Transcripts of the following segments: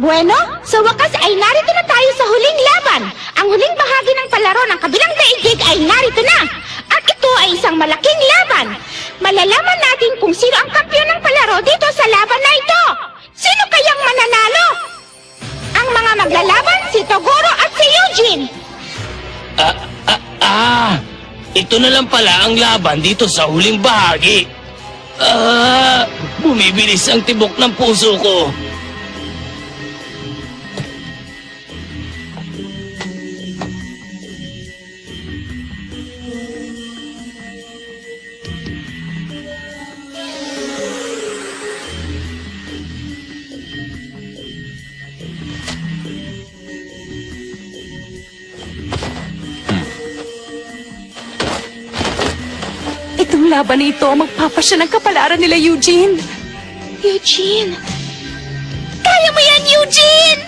Bueno, sa wakas ay narito na tayo sa huling laban. Ang huling bahagi ng palaro ng kabilang daigdig ay narito na. At ito ay isang malaking laban. Malalaman natin kung sino ang kampiyon ng palaro dito sa laban na ito. Sino kayang mananalo? Ang mga maglalaban, si Toguro at si Eugene. Ito na lang pala ang laban dito sa huling bahagi. Bumibilis ang tibok ng puso ko. Itong laban na ito ang magpapasya ng kapalaran nila, Eugene. Eugene! Kaya mo yan, Eugene!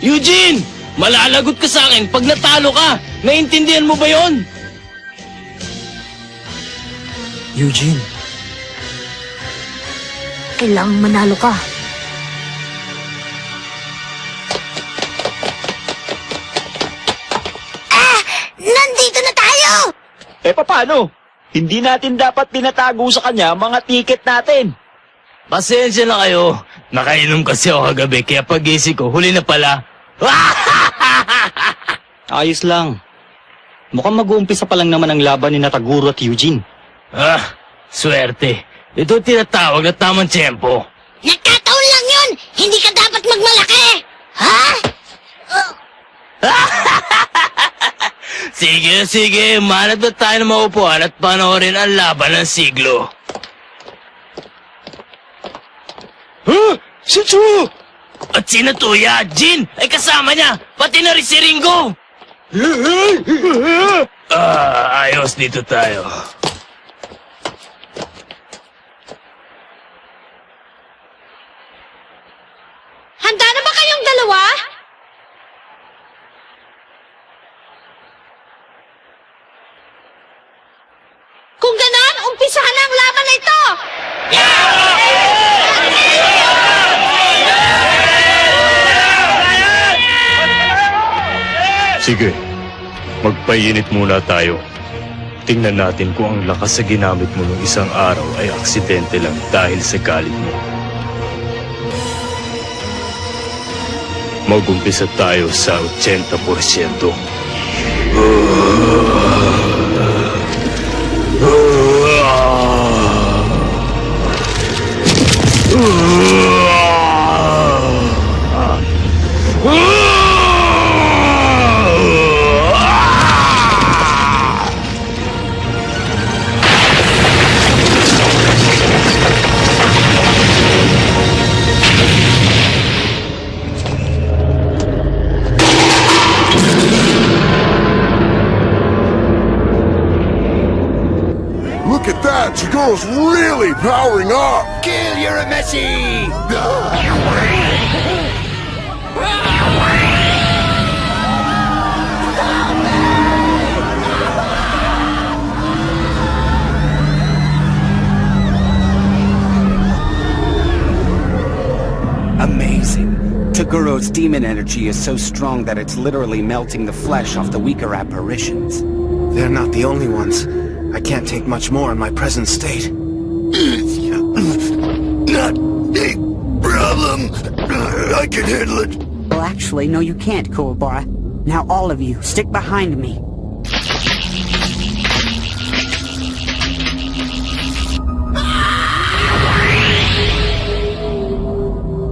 Eugene! Malalagot ka sa akin pag natalo ka. Naintindihan mo ba yon? Eugene. Kailangang manalo ka. Nandito na tayo! Paano? Hindi natin dapat pinatago sa kanya mga tiket natin. Pasensya na kayo. Nakainom kasi ako kagabi kaya pag-isip ko, huli na pala. Ayos lang. Mukhang mag-uumpisa pa lang naman ang laban ni Taguro at Eugene. Swerte. Ito tinatawag na tamang tiyempo. Nagkataon lang yun! Hindi ka dapat magmalaki! Ha? Sige, manat na tayo na maupuan at panoorin ang laban ng siglo. Si Chu! At sino to, ya? Jin ay kasama niya, pati na rin si Ringo. Ayos dito tayo. Handa na ba kayong dalawa? Kung ganon, umpisahan na ang laban na ito! Sige, magpainit muna tayo. Tingnan natin kung ang lakas sa ginamit mo nung isang araw ay aksidente lang dahil sa galit mo. Mag-umpisa tayo sa 80%. Look at that! Chigoro's really powering up! Kill Urameshi! Amazing. Togoro's demon energy is so strong that it's literally melting the flesh off the weaker apparitions. They're not the only ones. I can't take much more in my present state. Not a problem! I can handle it! Well, actually, no, you can't, Kuwabara. Now all of you, stick behind me.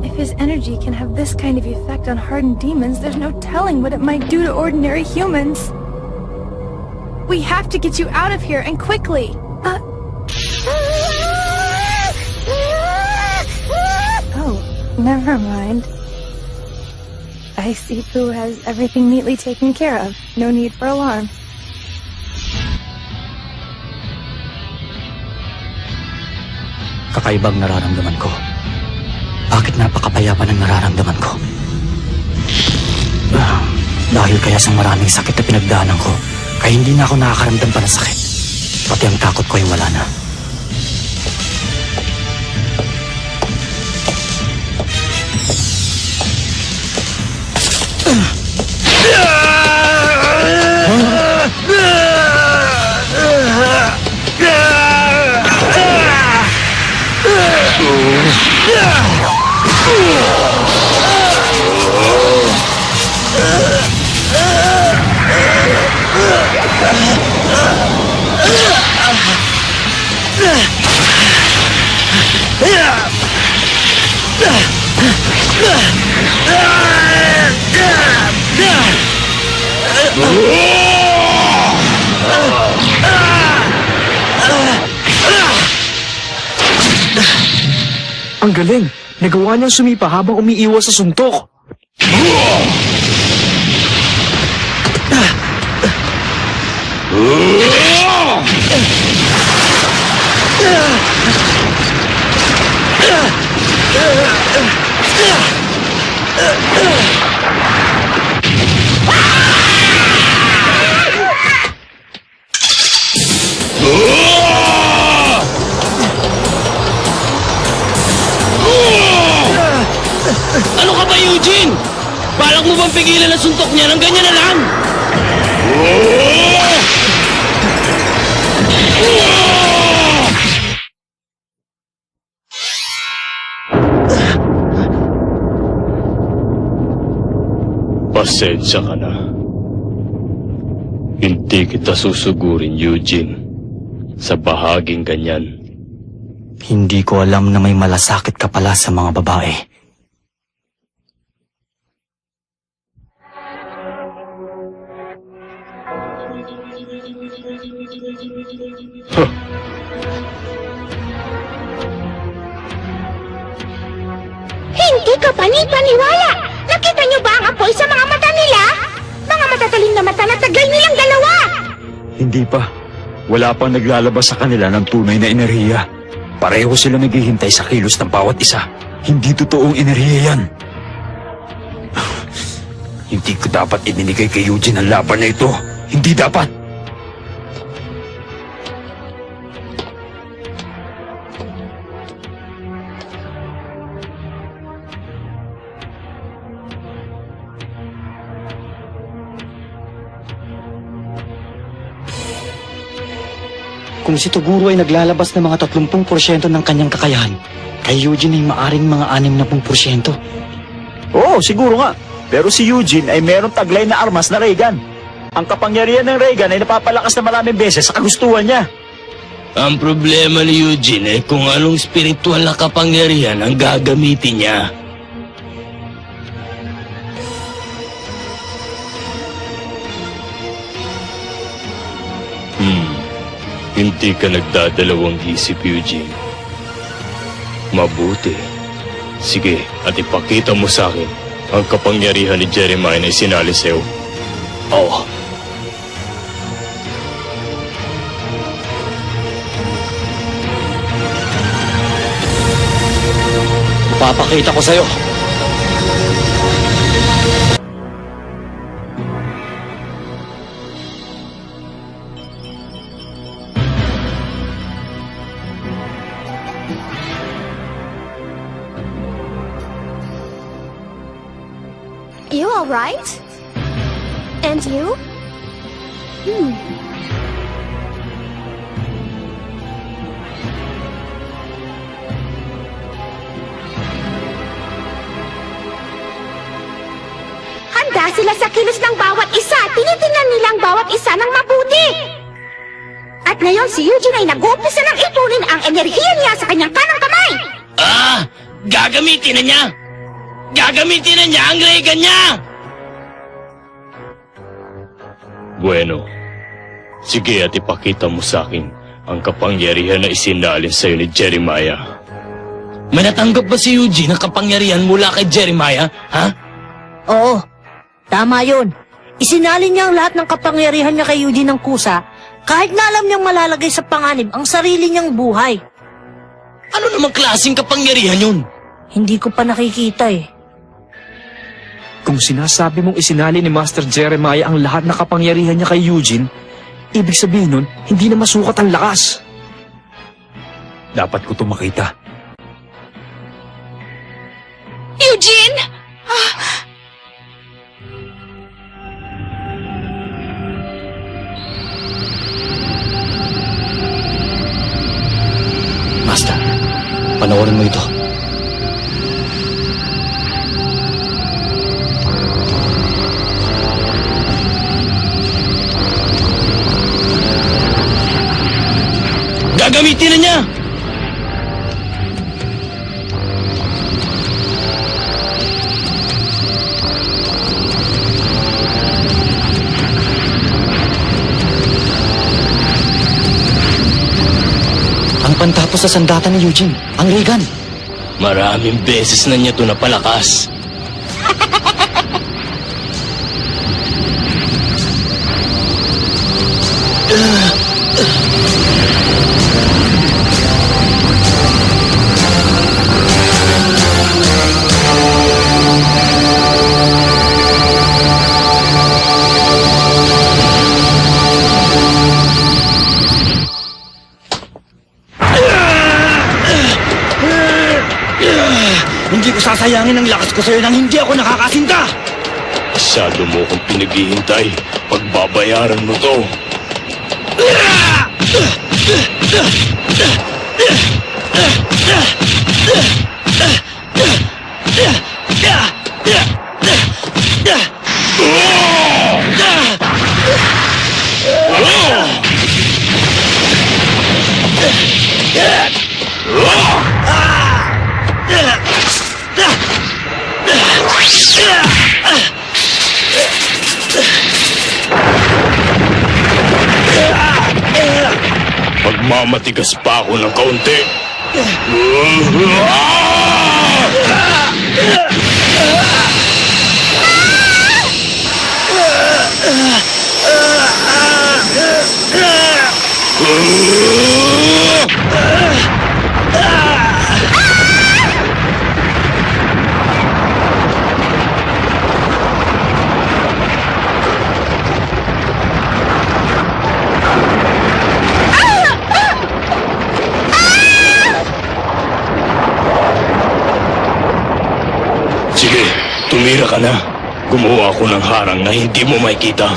If his energy can have this kind of effect on hardened demons, there's no telling what it might do to ordinary humans. We have to get you out of here, and quickly! Oh, never mind. I see Pooh has everything neatly taken care of. No need for alarm. Kakaibang nararamdaman ko. Bakit napakapayapa ng nararamdaman ko? Dahil kaya sa maraming sakit na pinagdaanan ko, kaya hindi na ako nakakaramdam pa ng sakit. Pati ang takot ko ay wala na. Ang galing! Nagawa niyang sumipa habang umiiwas sa suntok. Ano ka ba, Eugene? Balak mo bang pigilan ang suntok niya ng ganyan na lang? Pasensya ka na. Hindi kita susugurin, Eugene. Sa bahaging ganyan. Hindi ko alam na may malasakit ka pala sa mga babae. Hindi ka panipaniwala! Nakita niyo ba ang apoy sa mga mata nila? Mga matatalim na mata na taglay nilang dalawa! Hindi pa. Wala pang naglalabas sa kanila ng tunay na enerhiya. Pareho sila naghihintay sa kilos ng bawat isa. Hindi totoong enerhiya yan. Hindi ko dapat ibinigay kay Eugene ang laban na ito. Hindi dapat. Kung si Toguro ay naglalabas ng mga 30% ng kanyang kakayahan, kay Eugene ay maaring mga 60%. Oo, siguro nga. Pero si Eugene ay merong taglay na armas na ray gun. Ang kapangyarihan ng ray gun ay napapalakas na maraming beses sa kagustuhan niya. Ang problema ni Eugene ay kung anong spiritual na kapangyarihan ang gagamitin niya. Hindi ka nagdadalawang isip, Eugene. Mabuti. Sige, at ipakita mo sa akin ang kapangyarihan ni Jeremiah na isinali sa'yo. Oo. Papakita ko sa'yo. You all right? And you? Handa sila sa kilos ng bawat isa. Tinitingnan nila ang bawat isa ng mabuti. At ngayon si Eugene ay nag-uumpisa ng ipunin ang enerhiya niya sa kanyang kanang kamay. Gagamitin na niya! Gagamitin na niya ang ray gun niya! Bueno. Sige, at ipakita mo sa akin ang kapangyarihan na isinalin sa'yo ni Jeremiah. May natanggap ba si Eugene ang kapangyarihan mula kay Jeremiah, ha? Oo, tama yun. Isinalin niya ang lahat ng kapangyarihan niya kay Eugene ng kusa kahit na alam niyang malalagay sa panganib ang sarili niyang buhay. Ano namang klaseng kapangyarihan yun? Hindi ko pa nakikita eh. Kung sinasabi mong isinali ni Master Jeremiah ang lahat na kapangyarihan niya kay Eugene, ibig sabihin nun, hindi na masukat ang lakas. Dapat ko ito makita. Eugene! Panoorin mo ito. Gagamitin na niya! Ang pantapos sa sandata ni Eugene, ang ray gun. Maraming beses na niya ito napalakas. Hindi ko sasayangin ang lakas ko sa'yo nang hindi ako nakakasinta! Masyado mo kong pinaghihintay. Pagbabayaran mo to. Magmamatigas pa ako ng kaunti. Sige, tumira ka na. Gumawa ako ng harang na hindi mo makikita.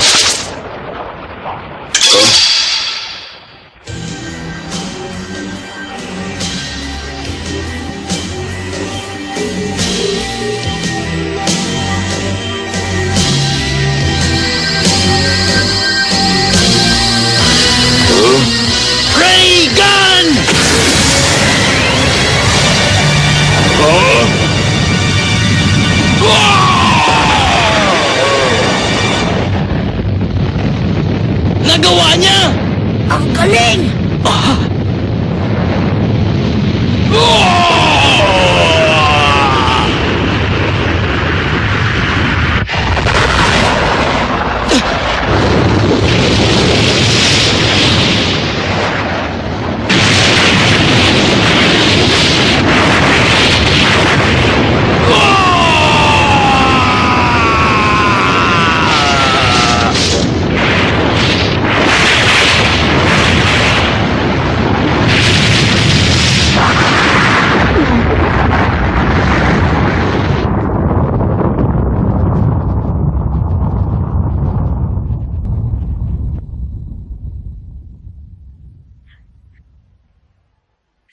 Ray gun! Nagawa niya! Ang galing!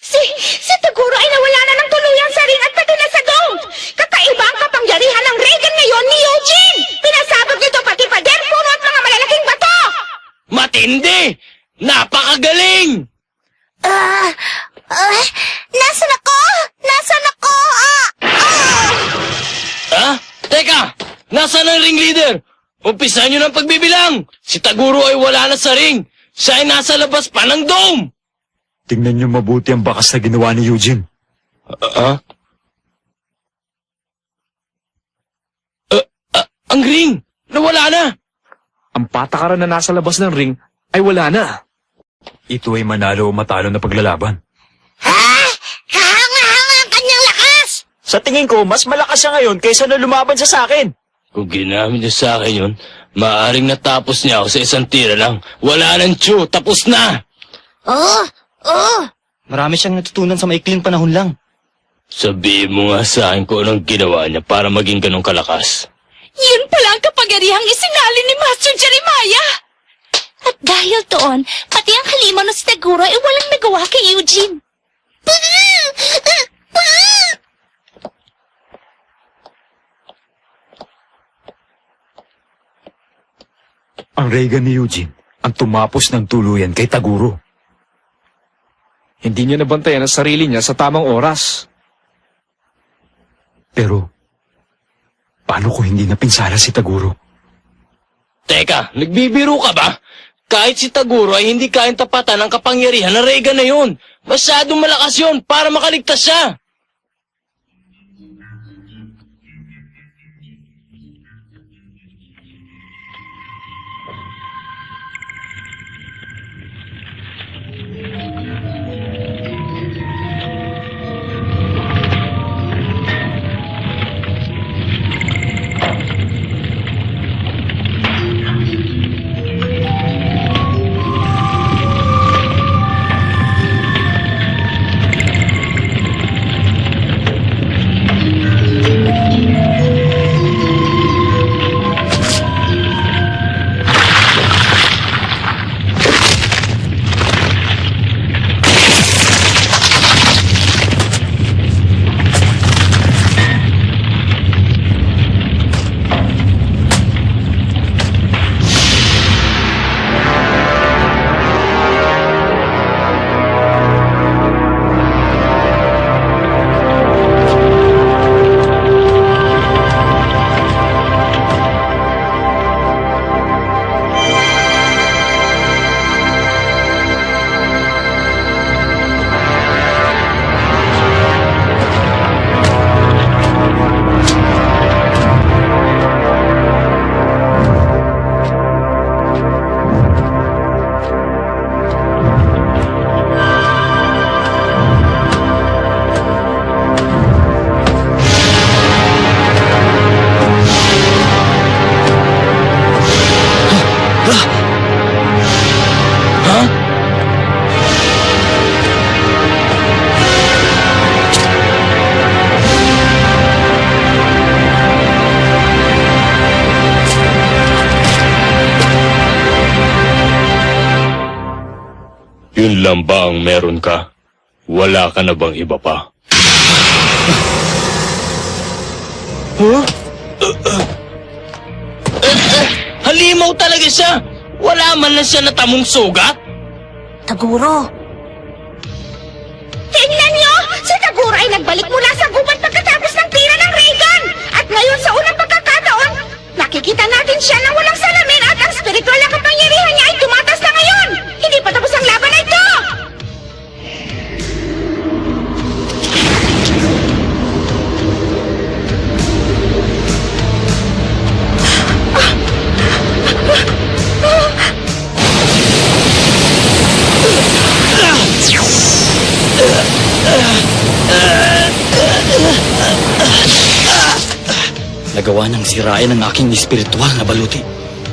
Si Taguro ay nawala na ng tuluyan sa ring at pati na sa dome. Kakaiba ang kapangyarihan ng Reagan ngayon ni Eugene. Pinasabog nito pati pader, puro at mga malalaking bato. Matindi! Napakagaling! Nasaan ako? Nasaan ako? Ha? Teka! Nasaan ang ring leader? Umpisan nyo ng pagbibilang! Si Taguro ay wala na sa ring! Siya ay nasa labas pa ng dome! Tingnan niyo mabuti ang bakas na ginawa ni Eugene. Ang ring! Nawala na! Ang patakaran na nasa labas ng ring ay wala na. Ito ay manalo o matalo na paglalaban. Kahanga-hanga ang kanyang lakas! Sa tingin ko, mas malakas siya ngayon kaysa na lumaban siya sa akin. Kung ginamit niya sa akin yun, maaaring natapos niya ako sa isang tira lang. Wala nang chew! Tapos na! Marami siyang natutunan sa maikling panahon lang. Sabihin mo nga sa akin kung anong ginawa niya para maging ganong kalakas. Yun pala ang kapangyarihang isinalin ni Master Jeremiah! At dahil doon, pati ang halimaw na si Taguro ay walang nagawa kay Eugene. Ang ray gun ni Eugene ang tumapos ng tuluyan kay Taguro. Hindi niya nabantayan ang sarili niya sa tamang oras. Pero, paano kung hindi napinsala si Taguro? Teka, nagbibiro ka ba? Kahit si Taguro ay hindi kayang tapatan ang kapangyarihan ng ray gun na yun. Masyadong malakas yun para makaligtas siya. Yun lang ba ang meron ka? Wala ka na bang iba pa? Halimaw talaga siya! Wala man lang siya natamong sugat! Taguro, Tingnan niyo! Si Taguro ay nagbalik mula sa gubat pagkatapos ng tira ng ray gun! At ngayon sa unang pagkakataon, nakikita natin siya na walang salamin at ang spiritual na kapangyarihan niya ay tumatas na ngayon! Hindi pa tapos ang laban na ito! Nagawa ng sirain ang aking espiritual na baluti.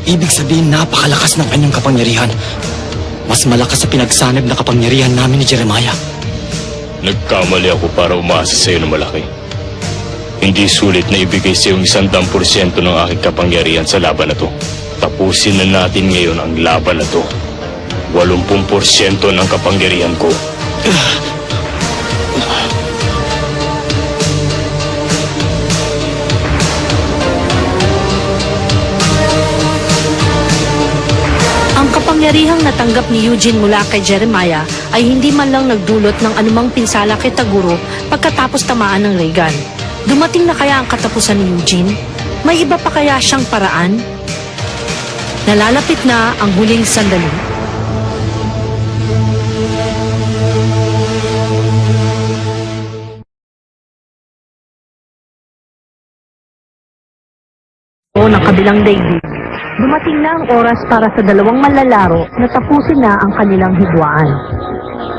Ibig sabihin napakalakas ng kanyang kapangyarihan. Mas malakas sa pinagsanib na kapangyarihan namin ni Jeremiah. Nagkamali ako para umasa sa iyo na malaki. Hindi sulit na ibigay sa iyo 100% ng aking kapangyarihan sa laban na to. Tapusin na natin ngayon ang laban na to. 80% ng kapangyarihan ko. ang kapangyarihang natanggap ni Eugene mula kay Jeremiah ay hindi man lang nagdulot ng anumang pinsala kay Taguro pagkatapos tamaan ng ray gun. Dumating na kaya ang katapusan ni Eugene? May iba pa kaya siyang paraan? Nalalapit na ang huling sandali. O ng kabilang daigdig, dumating na ang oras para sa dalawang manlalaro na tapusin na ang kanilang hidwaan.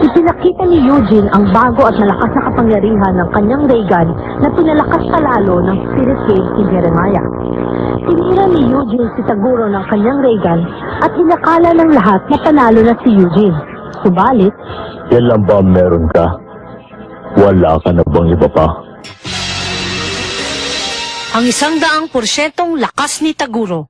Ipinakita ni Eugene ang bago at malakas na kapangyarihan ng kanyang ray gun na pinalakas pa lalo ng spirit cave ni Jeremiah. Tinira ni Eugene si Taguro ng kanyang ray gun at inakala ng lahat na panalo na si Eugene. Subalit, Yan lang ba meron ka? Wala ka na bang iba pa? ang 100% lakas ni Taguro.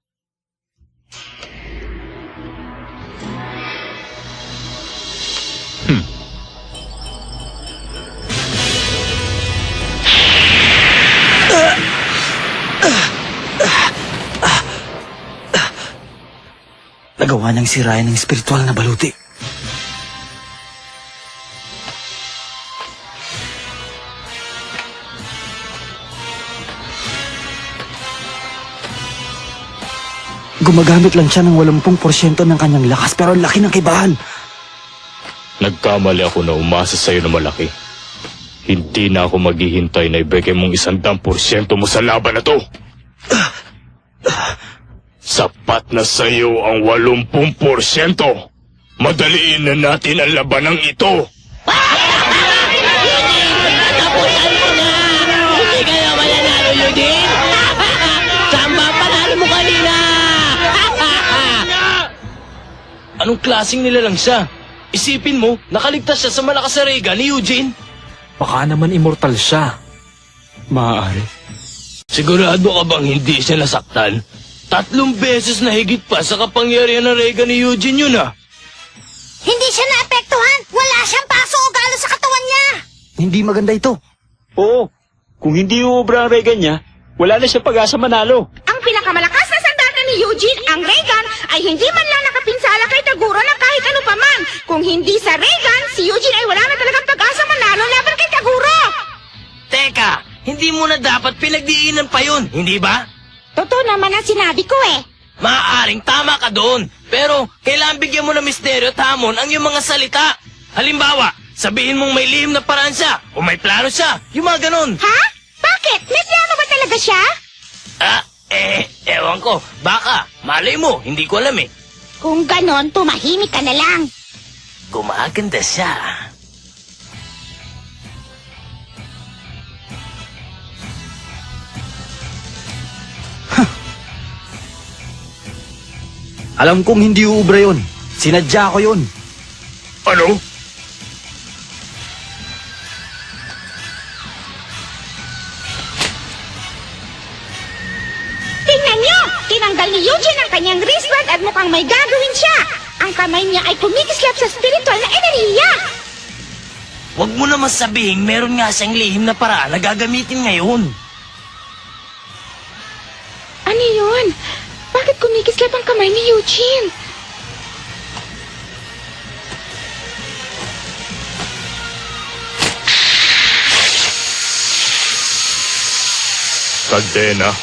Nagawa niyang sirayan ng espiritual na baluti. Gumagamit lang siya ng 80% ng kanyang lakas pero ang laki ng kibahan. Nagkamali ako na umasa sa'yo na malaki. Hindi na ako maghihintay na ibigay mong 100% mo sa laban na to. Sapat na sa'yo ang 80%. Madaliin na natin ang labanang ito. Tapusan mo na! Hindi ka naman nanalo, Eugene! Samba, panalo mo kanina! Anong klaseng nilalang siya? Isipin mo, nakaligtas siya sa malakas na rega ni Eugene. Baka naman immortal siya. Maaari. Sigurado ka bang hindi siya nasaktan? 3 beses na higit pa sa kapangyarihan ng rega ni Eugene yun ah. Hindi siya naapektuhan. Wala siyang paso o galo sa katawan niya. Hindi maganda ito. Oo, kung hindi uubra ang Regan niya, wala na siya pag-asa manalo. Ang pinakamalakas na sandata ni Eugene, ang Regan, ay hindi man lang nakapinsala kay Taguro ng kahit ano paman. Kung hindi sa Regan, si Eugene ay wala na talagang pag-asa manalo laban kay Taguro. Teka, hindi mo na dapat pinagdiinan pa yun, hindi ba? Totoo naman ang sinabi ko eh. Maaaring tama ka doon, pero kailangan bigyan mo ng misteryo at hamon ang iyong mga salita. Halimbawa, sabihin mong may lihim na paraan siya o may plano siya, yung mga ganon. Ha? Bakit? May plano ba talaga siya? Ewan ko, baka, malay mo, hindi ko alam eh. Kung ganon, tumahimik ka na lang. Gumaganda siya. Alam kong hindi uubra yun. Sinadya ko yun. Ano? Tingnan niyo! Tinanggal ni Eugene ang kanyang wristband at mukhang may gagawin siya. Ang kamay niya ay kumikislap sa spiritual na enerhiya. Huwag mo naman sabihin meron nga siyang lihim na paraan na gagamitin ngayon. Ano yun? Bakit kumikislap ang kamay ni Eugene? Kadena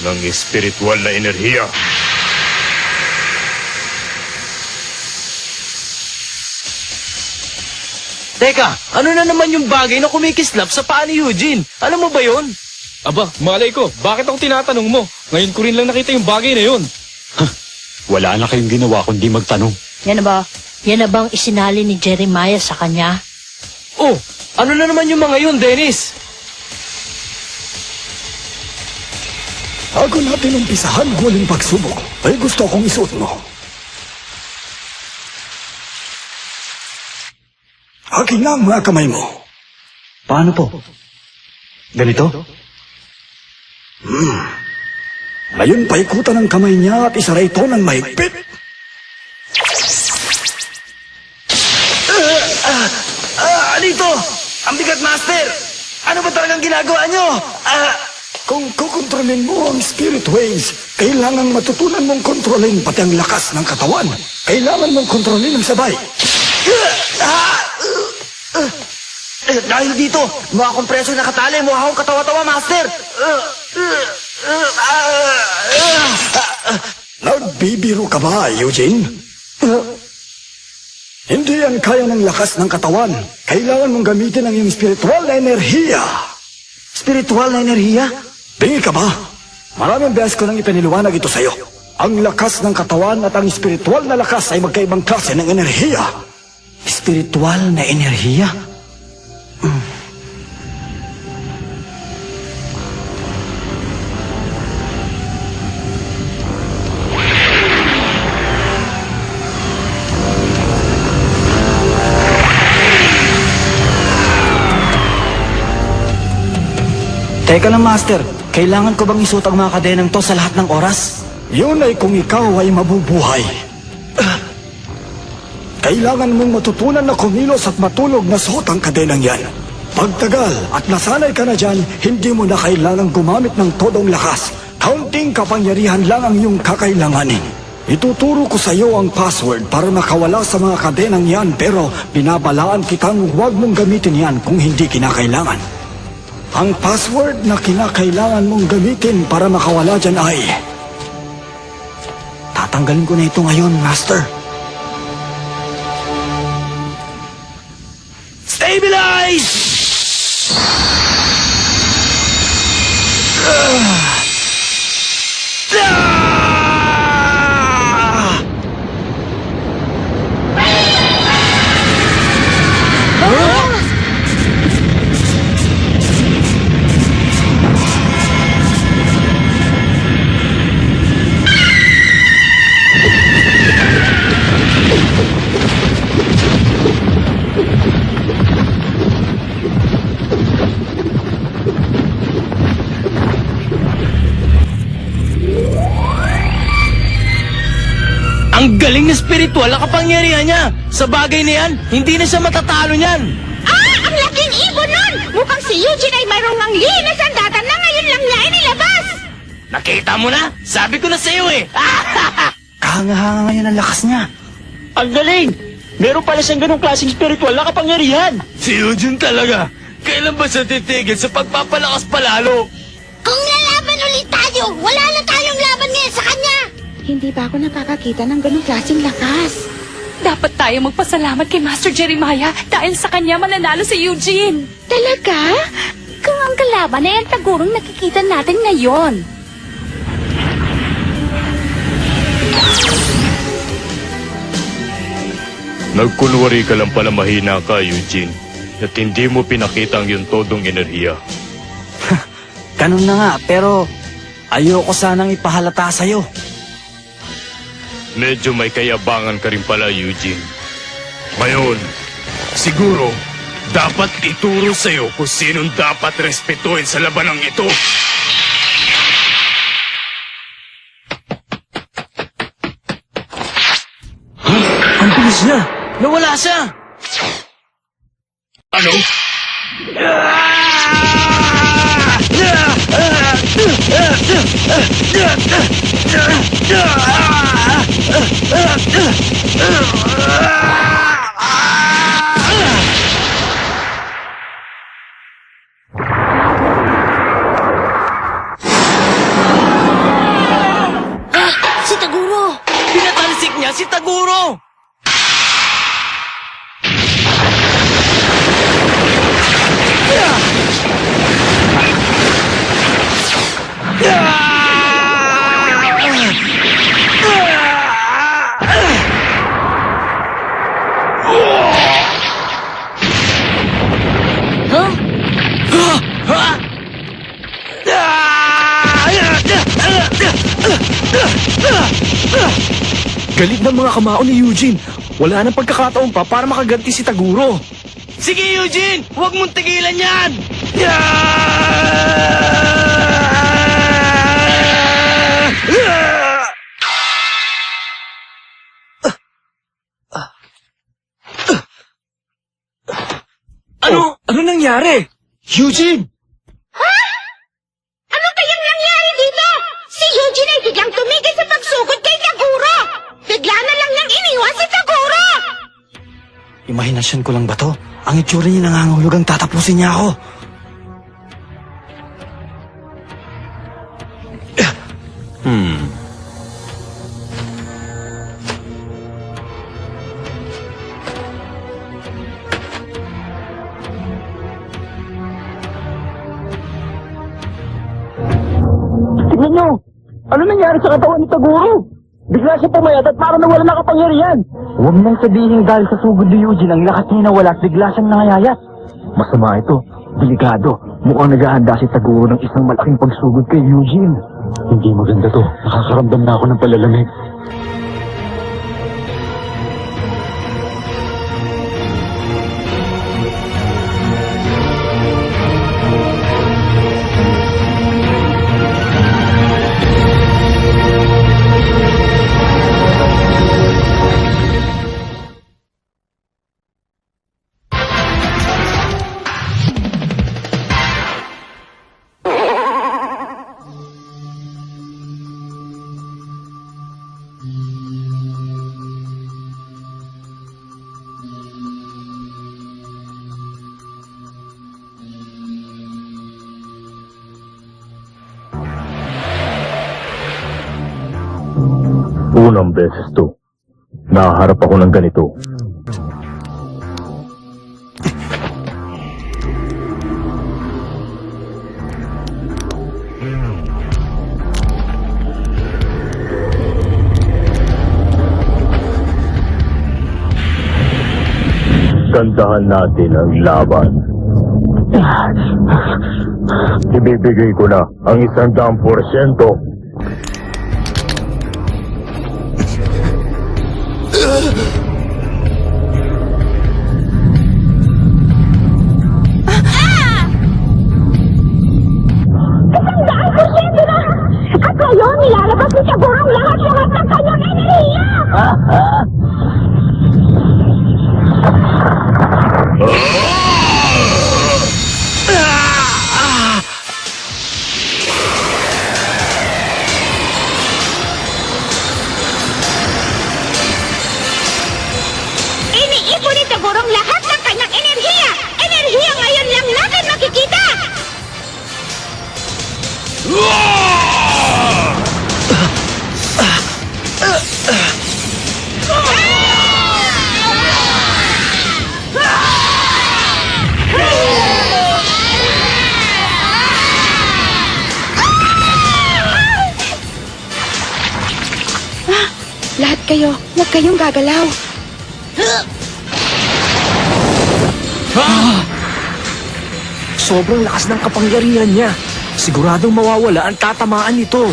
ng espiritual na enerhiya. Teka, ano na naman yung bagay na kumikislap sa paa ni Eugene? Alam mo ba yun? Aba, malay ko, bakit ako tinatanong mo? Ngayon ko rin lang nakita yung bagay na yun. Wala na kayong ginawa kundi magtanong. Yan na bang isinali ni Jeremiah sa kanya? Oh, ano na naman yung mga yun, Dennis? Bago natin umpisahan ang huling pagsubok, ay gusto kong isuot mo. Akin na ang mga kamay mo. Paano po? Ganito? Ngayon paikutan ang kamay niya at isara ito ng mahigpit. Ano ito? Ang bigat, Master! Ano ba talagang ginagawa nyo? Kung kukontrolin mo ang spirit waves, kailangan matutunan mong kontrolin pati ang lakas ng katawan. Kailangan mong kontrolin ang sabay. Dahil dito, mga kompreso na katali, mukha akong katawa-tawa, Master! Nagbibiro ka ba, Eugene? Hindi yan kaya ng lakas ng katawan. Kailangan mong gamitin ang iyong spiritual na enerhiya. Spiritual na enerhiya? Bingi ka ba? Maraming beses ko nang ipiniliwanag ito sa'yo. Ang lakas ng katawan at ang spiritual na lakas ay magkaibang klase ng enerhiya. Spiritual na enerhiya? Teka lang, Master. Kailangan ko bang isuot ang mga kadenang to sa lahat ng oras? Yun ay kung ikaw ay mabubuhay. Kailangan mong matutunan na kumilos at matulog na suot ang kadenang yan. Pagtagal at nasanay ka na dyan, hindi mo na kailangang gumamit ng todong lakas. Kaunting kapangyarihan lang ang iyong kakailanganin. Ituturo ko sa iyo ang password para makawala sa mga kadenang yan, pero binabalaan kitang huwag mong gamitin yan kung hindi kinakailangan. Ang password na kinakailangan mong gamitin para makawala dyan ay... Tatanggalin ko na ito ngayon, Master. Stabilize! Ang galing na spiritual ang kapangyarihan niya. Sa bagay na yan, hindi na siya matatalo niyan. Ang laking ibon nun! Mukhang si Eugene ay mayroong ang linas ang data na ngayon lang niya inilabas! Nakita mo na? Sabi ko na sa iyo eh. Kahanga-hanga ngayon ang lakas niya. Ang galing! Meron pala siyang ganong klaseng spiritual na kapangyarihan. Si Eugene talaga. Kailan ba siya titigil sa pagpapalakas palalo? Kung lalaban ulit tayo, wala na tayong laban ngayon sa kanya! Hindi ba ako nakakakita ng ganong klaseng lakas? Dapat tayo magpasalamat kay Master Jeremiah dahil sa kanya mananalo si Eugene. Talaga? Kung ang kalaban ay ang tagurong nakikita natin ngayon. Nagkunwari ka lang pala mahina ka, Eugene. At hindi mo pinakita ang iyong todong enerhiya. Ganun na nga, pero ayoko sanang ipahalata sa'yo. Medyo may kayabangan ka rin pala, Eugene. Ngayon, siguro, dapat ituro sa'yo kung sinong dapat respetuhin sa labanang ito. Ang bilis niya! Nawala siya! Ano? Si Taguro! Pinatalsik niya si Taguro! Galit ng mga kamao ni Eugene. Wala nang pagkakataon pa para makaganti si Taguro. Sige, Eugene! Huwag mong tigilan yan! Ano nangyari? Eugene! Ano kayang nangyari dito? Si Eugene ay biglang tumigil sa pagsugod kay Taguro! Bigla na lang niyang iniwan si Taguro! Imahinasyon ko lang ba to? Ang itsura niya nangangahulugang tatapusin niya ako. Tignan nyo! Ano nangyari sa katawan ni Taguro? Bigla siya pumayat at parang nawala na kapangyarihan. Huwag nang sabihin dahil sa sugod ni Eugene ang lakas niya nawala at bigla siyang nangayayat. Masama ito. Delikado. Mukhang naghahanda si Taguro ng isang malaking pagsugod kay Eugene. Hindi maganda to. Nakakaramdam na ako ng palalamig. Unang beses to. Nakaharap ako ng ganito. Gandahan natin ang laban. Ibibigay ko na ang 100%. At ngayon, nilalabas ni Taguro ang lahat-lahat ng kanyang enerhiya! Iniipon ni Taguro ang lahat ng kanyang enerhiya! Enerhiya ngayon lang natin makikita! Lahat kayo, huwag kayong gagalaw. Sobrang lakas ng kapangyarihan niya. Siguradong mawawala ang tatamaan nito.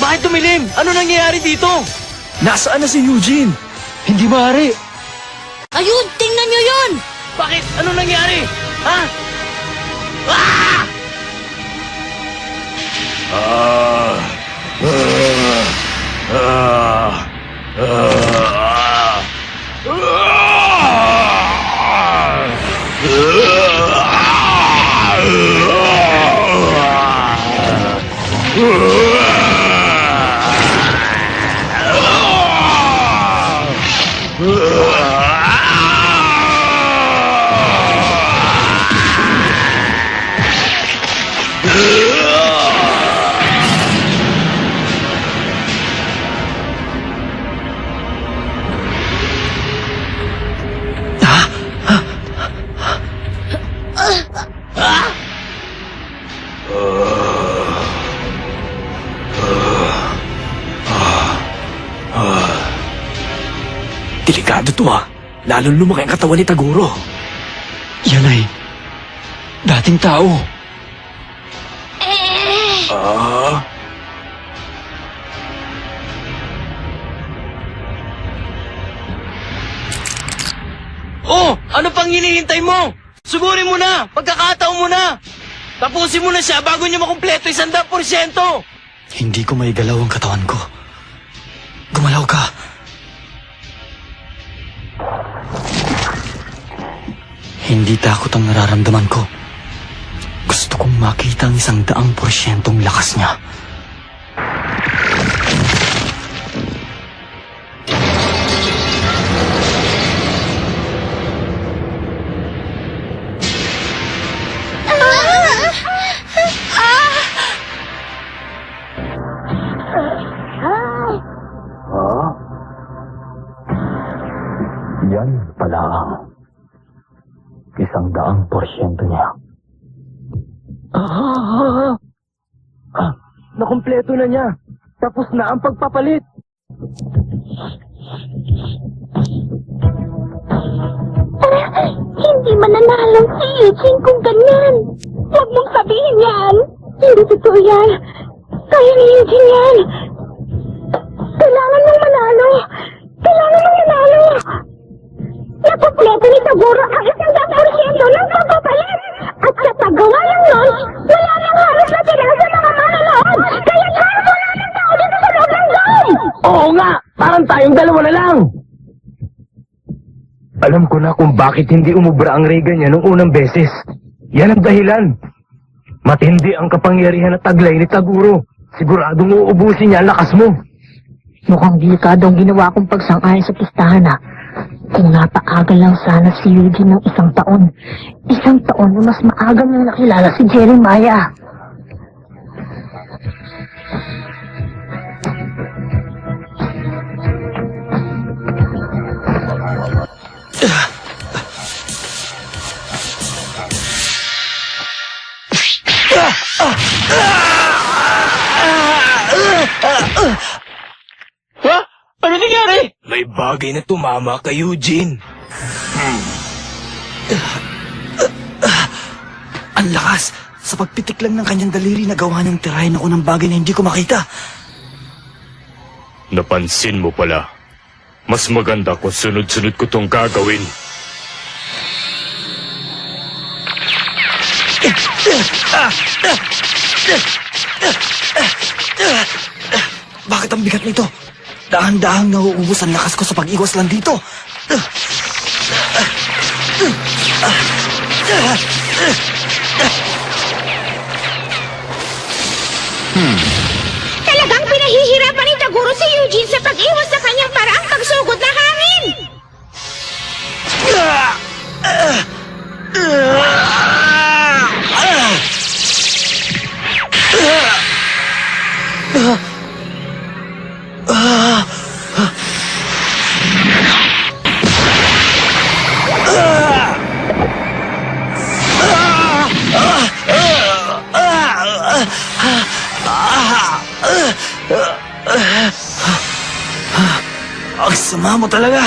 Bakit tumilim? Ano nangyayari dito? Nasaan na si Eugene? Hindi maaari. Ayun, tingnan nyo yun! Bakit? Ano nangyari? Ha? Ah! Delikado to ah. Lalong lumaki ang katawan ni Taguro. Yan ay dating tao. Oh! Ano pang hinihintay mo? Sugurin mo na! Pagkakataon mo na! Tapusin mo na siya bago niya makumpleto 100%! Hindi ko maigalaw ang katawan ko. Gumalaw ka. Hindi takot ang nararamdaman ko. Gusto kong makita ang 100% lakas niya. Yan pala ang 100% niya. Nakumpleto na niya. Tapos na ang pagpapalit. Hindi mananalang si Eugene kung ganyan. Huwag mong sabihin yan. Hindi totoo yan. Kaya ni Eugene yan. Kailangan mong manalo. Kailangan mong manalo. Nakumpleto ni Taguro ang 100% ng pagpapalit. At sa paggawa ng nun, wala nang halos na pinasa Oo nga! Parang tayong dalawa na lang! Alam ko na kung bakit hindi umubra ang Reagan niya nung unang beses. Yan ang dahilan. Matindi ang kapangyarihan at taglay ni Taguro. Siguradong uubusin niya ang lakas mo. Mukhang delikado ang ginawa kong pagsang-ayon sa pistahan ha. Kung napaaga lang sana si Eugene ng 1 taon. 1 taon na mas maaga nang nakilala si Jeremiah. Ha? Ano nangyari? May bagay na tumama kay Eugene. Ang lakas! Sa pagpitik lang ng kanyang daliri nagawa niyang tirahin ako ng bagay na hindi ko makita. Napansin mo pala. Mas maganda kung sunod-sunod ko tong gagawin. Bakit ang bigat nito? Dahan-dahang nauubos ang lakas ko sa pag-iwas lang dito. Talagang pinahihirapan ni Taguro si Eugene sa pag-iwas sa kanyang paraang pagsugod na hangin. Ang sama mo talaga.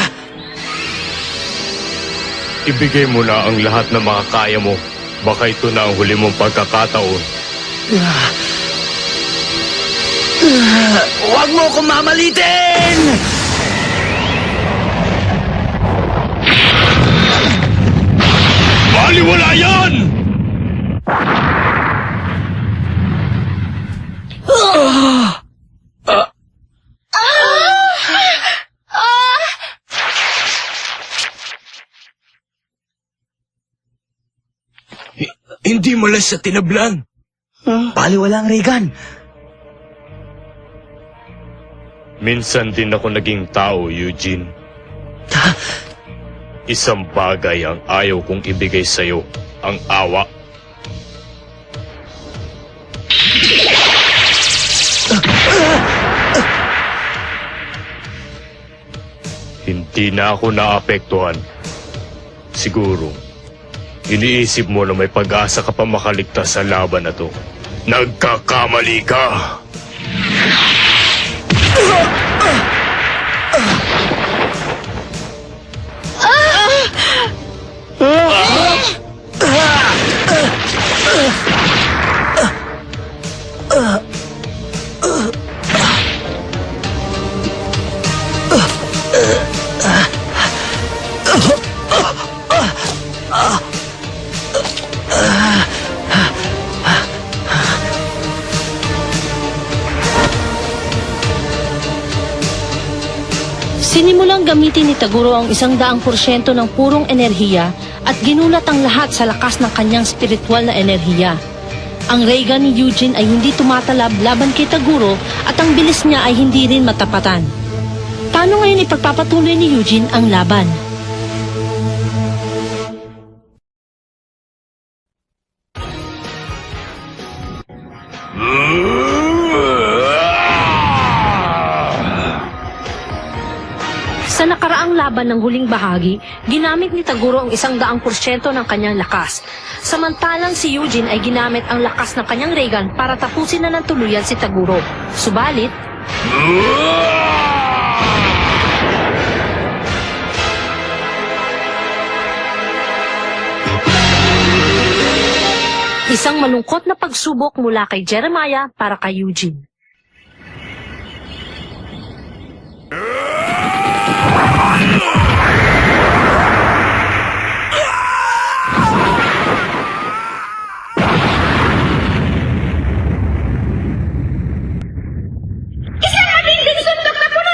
Ibigay mo na ang lahat ng makakaya mo. Baka ito na ang huli mong pagkakataon. Huwag mo akong mamalitin! Baliwala yan! Hindi malas sa tinablan. Baliwala ang Reagan. Minsan din ako naging tao, Eugene. Isang bagay ang ayaw kong ibigay sa'yo, ang awa. Hindi na ako naapektuhan. Siguro, iniisip mo na may pag-asa ka pa makaligtas sa laban na to. Nagkakamali ka! Sinimulang gamitin ni Taguro ang 100% ng purong enerhiya at ginulat ang lahat sa lakas ng kanyang spiritual na enerhiya. Ang Reagan ni Eugene ay hindi tumatalab laban kay Taguro at ang bilis niya ay hindi rin matapatan. Paano ngayon ipagpapatuloy ni Eugene ang laban? Sa nakaraang laban ng huling bahagi, ginamit ni Taguro ang 100% ng kanyang lakas. Samantalang si Eugene ay ginamit ang lakas ng kanyang Reagan para tapusin na ng tuluyan si Taguro. Subalit, isang malungkot na pagsubok mula kay Jeremiah para kay Eugene. Isang matinding suntok na puno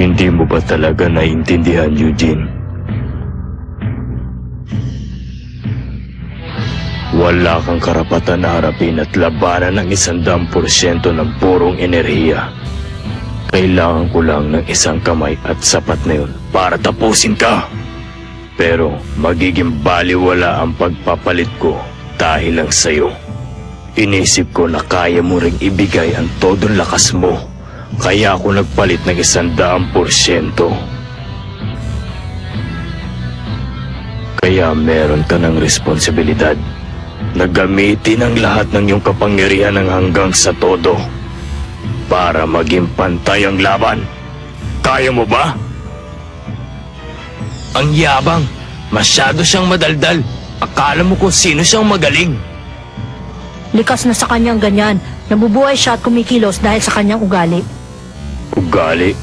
Hindi mo ba talaga naiintindihan, Eugene? Wala kang karapatan na harapin at labanan ng 100% ng purong enerhiya. Kailangan ko lang ng isang kamay at sapat na yun para tapusin ka. Pero magiging baliwala ang pagpapalit ko dahil lang sa'yo. Inisip ko na kaya mo ring ibigay ang todong lakas mo. Kaya ako nagpalit ng 100%. Kaya meron ka ng responsibilidad na gamitin ang lahat ng iyong kapangyarihan ng hanggang sa todo para maging pantay ang laban. Kaya mo ba? Ang yabang. Masyado siyang madaldal. Akala mo kung sino siyang magaling. Likas na sa kanyang ganyan. Nabubuhay siya at kumikilos dahil sa kanyang ugali. Ugali?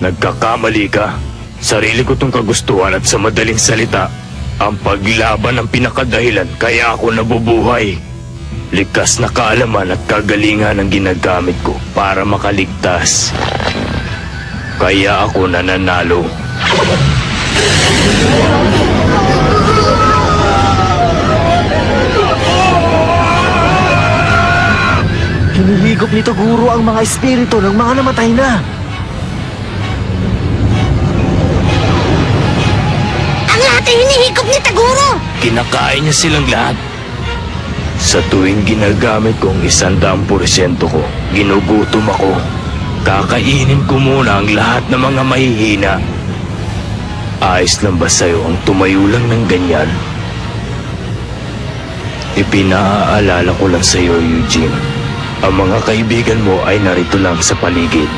Nagkakamali ka. Sarili ko tong kagustuhan at sa madaling salita, ang paglaban ang pinakadahilan kaya ako nabubuhay. Likas na kaalaman at kagalingan ang ginagamit ko para makaligtas. Kaya ako nananalo. Hinihigop nito, Guro, ang mga espiritu ng mga namatay na. Ang lahat ay hinihigop ni Taguro! Kinakain niya silang lahat. Sa tuwing ginagamit kong 100% ko, ginugutom ako. Kakainin ko muna ang lahat ng mga mahihina. Ayos lang ba sa'yo ang tumayo lang ng ganyan? Ipinaaalala ko lang sa'yo, Eugene. Ang mga kaibigan mo ay narito lang sa paligid.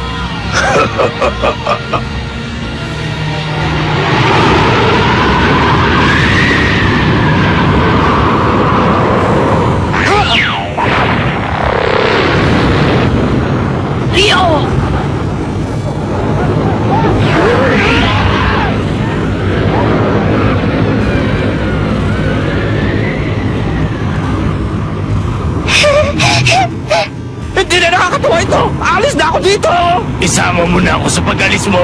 Leo! Hindi na nakakatuwa ito! Alis na ako dito! Isama mo na ako sa pag-alis mo!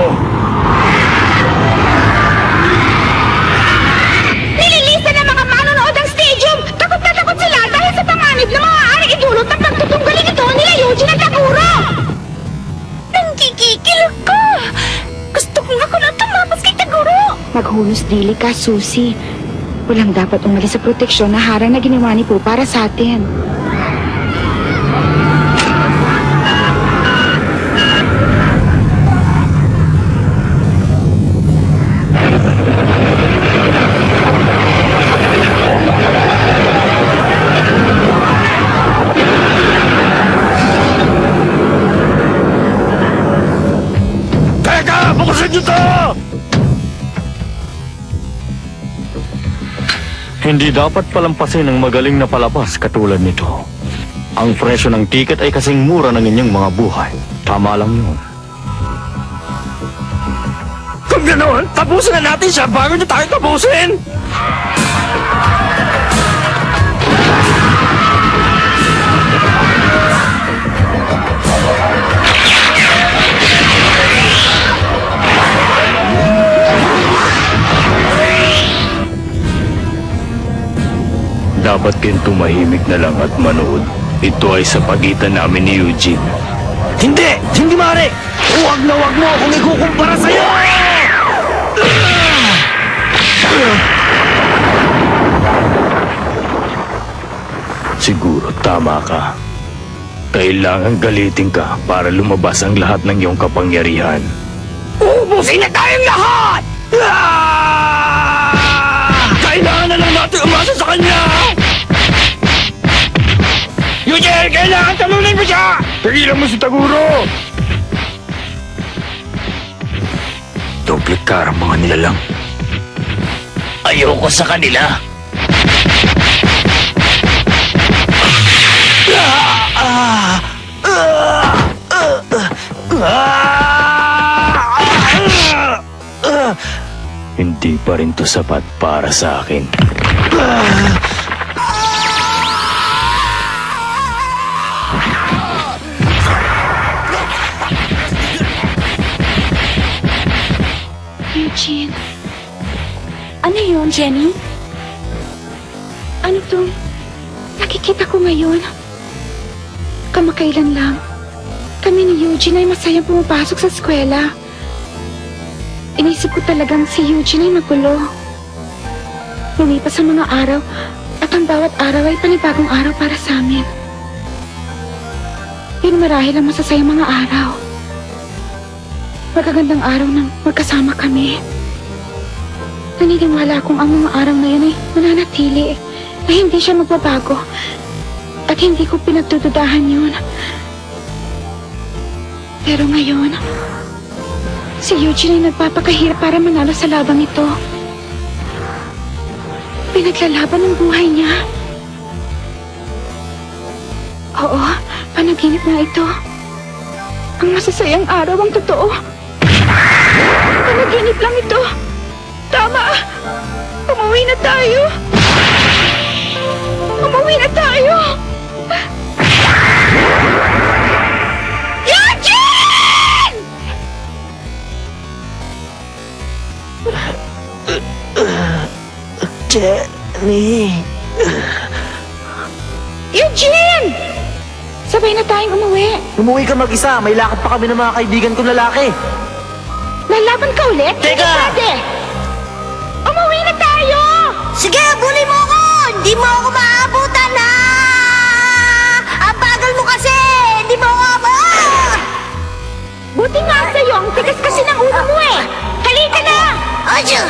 Nililisan ng mga manonood ang stadium! Takot na takot sila dahil sa panganib na maaaring idulot ng pagtutunggalin ito nila Eugene at Taguro! Nanggigigil ako! Gusto ko nga ko lang tumapos kay Taguro! Maghunos dili ka, Susie. Walang dapat umalis sa proteksyon na harang na ginawa ni Po para sa atin. Teka! Bukasan niyo to! Hindi dapat palampasin ng magaling na palabas katulad nito. Ang presyo ng tiket ay kasing mura ng inyong mga buhay. Tama lang yun. Kung ganoon, tapusin na natin siya bago niya tayo tapusin! Dapat kayong tumahimik na lang at manood. Ito ay sa pagitan namin ni Eugene. Hindi! Hindi maaari! Huwag na huwag mo akong ikukumpara sa'yo! Siguro tama ka. Kailangan galitin ka para lumabas ang lahat ng iyong kapangyarihan. Uubusin na tayong lahat! Kailangan na lang natin umasa sa kanya! Eugene, kailangan talunin mo siya! Tigilan mo si Taguro! Doble cara mga nilalang. Ayoko sa kanila! Hindi pa rin to sapat para sa akin. Eugene. Ano yun, Jenny? Ano to? Nakikita ko ngayon. Kamakailan lang. Kami ni Eugene ay masayang pumapasok sa eskwela. Inisip ko talagang si Eugene ay magulo. Lumipas ang mga araw at ang bawat araw ay panibagong araw para sa amin. Yun marahil ang masasayang mga araw. Magagandang araw nang magkasama kami. Naniniwala akong ang mga araw na yun ay mananatili, na hindi siya magbabago. At hindi ko pinagdududahan yun. Pero ngayon, si Eugene ay nagpapakahirap para manalo sa labang ito. Pinaglalaban ng buhay niya. Oo, panaginip nga ito. Ang masasayang araw ang totoo. Panaginip lang ito. Tama. Umuwi na tayo. Umuwi na tayo. Eugene! Jenny! Eugene! Sabay na tayong umuwi. Umuwi ka mag-isa. May lakad pa kami ng mga kaibigan kong lalaki. Lalaban ka ulit? Teka! Hindi pwede! Umuwi na tayo! Sige, bully mo ako! Hindi mo ako maabutan, ha! Ang bagal mo kasi! Hindi mo ako abot! Buti nga sa'yo, ang tigas kasi ng ulo mo eh! Halika na! Ocho!